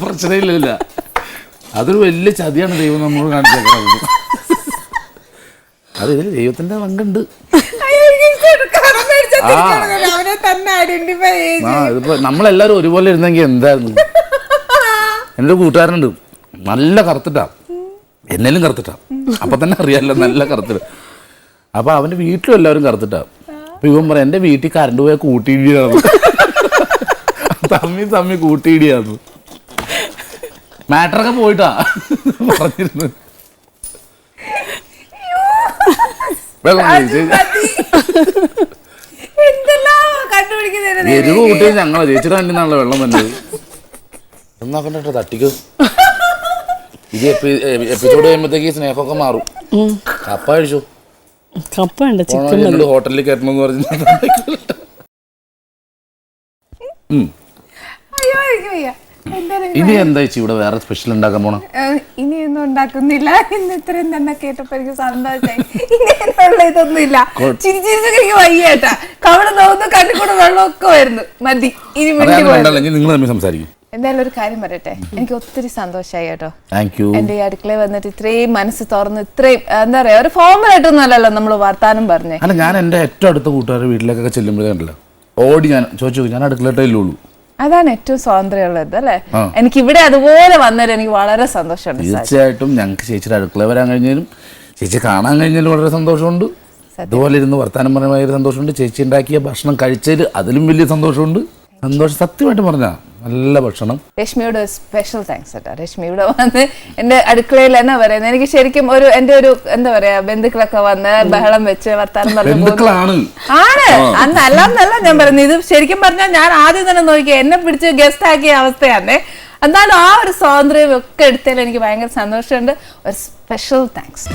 പ്രശ്നമില്ല. അതൊരു വലിയ ചതിയാണ് ദൈവം നമ്മൾ കാണിച്ചേക്കുന്നത്. അത് ഇതിൽ ദൈവത്തിന്റെ പങ്കുണ്ട്. ഇതിപ്പോ നമ്മളെല്ലാരും ഒരുപോലെ ഇരുന്നെങ്കിൽ എന്തായിരുന്നു. എൻ്റെ ഒരു കൂട്ടുകാരനുണ്ട് നല്ല കറുത്തിട്ടാ എന്നേലും കറുത്തിട്ടാ അപ്പൊ തന്നെ അറിയാമല്ലോ നല്ല കറുത്തിട്ട്. അപ്പൊ അവന്റെ വീട്ടിലും എല്ലാവരും കറുത്തിട്ടാ. അപ്പൊ ഇവൻ പറയാം എന്റെ വീട്ടിൽ കറണ്ട് പോയാൽ കൂട്ടിയിടിയാണ് തമ്മി കൂട്ടിയിടിയായിരുന്നു. മാറ്ററൊക്കെ പോയിട്ടാ പറഞ്ഞിരുന്നു. എരിവ് കൂട്ടി ഞങ്ങളെ ചേച്ചിയുടെ തന്നെ നല്ല വെള്ളം തന്നെ ഒന്നാക്കണ്ടോ തട്ടിക്ക്. ഇത് എപ്പിസോഡ് കഴിയുമ്പോഴത്തേക്ക് സ്നേഹമൊക്കെ മാറും. കപ്പ കഴിച്ചു ഹോട്ടലിൽ കയറ്റണമെന്ന് പറഞ്ഞു. ഇനി എന്താ ചേച്ചി ഇവിടെ വേറെ സ്പെഷ്യൽ ഉണ്ടാക്കാൻ പോണം? ഇനിയൊന്നും ഉണ്ടാക്കുന്നില്ല. ഇന്ന് ഇത്രയും തന്നെ കേട്ടപ്പോ എനിക്ക് സന്തോഷമായി. ഇനിയുള്ള ഇതൊന്നും ഇല്ല. ചിരിച്ചിരിച്ചൊക്കെ വയ്യേട്ടാ കവള നോന്ന് കണ്ണിക്കൂടെ വെള്ളമൊക്കെ വരുന്നു. മതി ഇനി നിങ്ങൾ തമ്മിൽ സംസാരിക്കും. എന്തായാലും ഒരു കാര്യം പറയട്ടെ എനിക്ക് ഒത്തിരി സന്തോഷമായി കേട്ടോ. എന്റെ ഈ അടുക്കളയിൽ വന്നിട്ട് ഇത്രയും മനസ്സ് തുറന്ന് ഇത്രയും എന്താ പറയാ ഒരു ഫോമലായിട്ടൊന്നും അല്ലല്ലോ നമ്മള് വർത്താനം പറഞ്ഞേ. അല്ല ഞാൻ എന്റെ ഏറ്റവും അടുത്ത കൂട്ടുകാരുടെ വീട്ടിലേക്കൊക്കെ ചെല്ലുമ്പോഴേ ഓടി ഞാൻ ചോദിച്ചു ഞാൻ അടുക്കളയിട്ടേ ഉള്ളൂ. അതാണ് ഏറ്റവും സ്വാതന്ത്ര്യമുള്ളത് അല്ലേ. എനിക്ക് ഇവിടെ അതുപോലെ വന്നേരം എനിക്ക് വളരെ സന്തോഷമുണ്ട്. തീർച്ചയായിട്ടും ഞങ്ങൾക്ക് ചേച്ചിയുടെ അടുക്കള വരാൻ കഴിഞ്ഞാലും ചേച്ചി കാണാൻ കഴിഞ്ഞാലും വളരെ സന്തോഷമുണ്ട്. അതുപോലെ ഇരുന്ന് വർത്താനം പറയുന്ന സന്തോഷമുണ്ട്. ചേച്ചി ഉണ്ടാക്കിയ ഭക്ഷണം കഴിച്ചതിൽ അതിലും വലിയ സന്തോഷമുണ്ട്. സന്തോഷം സത്യമായിട്ട് പറഞ്ഞാ നല്ല ഭക്ഷണം. രശ്മിയോട് സ്പെഷ്യൽ താങ്ക്സ് കേട്ടോ. രശ്മി ഇവിടെ വന്ന് എന്റെ അടുക്കളയിൽ എന്നാ പറയുന്നത് എനിക്ക് ശരിക്കും ഒരു എന്റെ ഒരു എന്താ പറയാ ബന്ധുക്കളൊക്കെ വന്ന് ബഹളം വെച്ച് വർത്താനം പറഞ്ഞു ആണ് അന്നല്ല ഞാൻ പറയുന്നത്. ഇത് ശരിക്കും പറഞ്ഞാൽ ഞാൻ ആദ്യം തന്നെ നോക്കിയാ എന്നെ പിടിച്ച് ഗസ്റ്റ് ആക്കിയ അവസ്ഥയാണ്. എന്നാലും ആ ഒരു സ്വാതന്ത്ര്യം ഒക്കെ എടുത്തതിൽ എനിക്ക് ഭയങ്കര സന്തോഷമുണ്ട്. ഒരു സ്പെഷ്യൽ താങ്ക്സ്.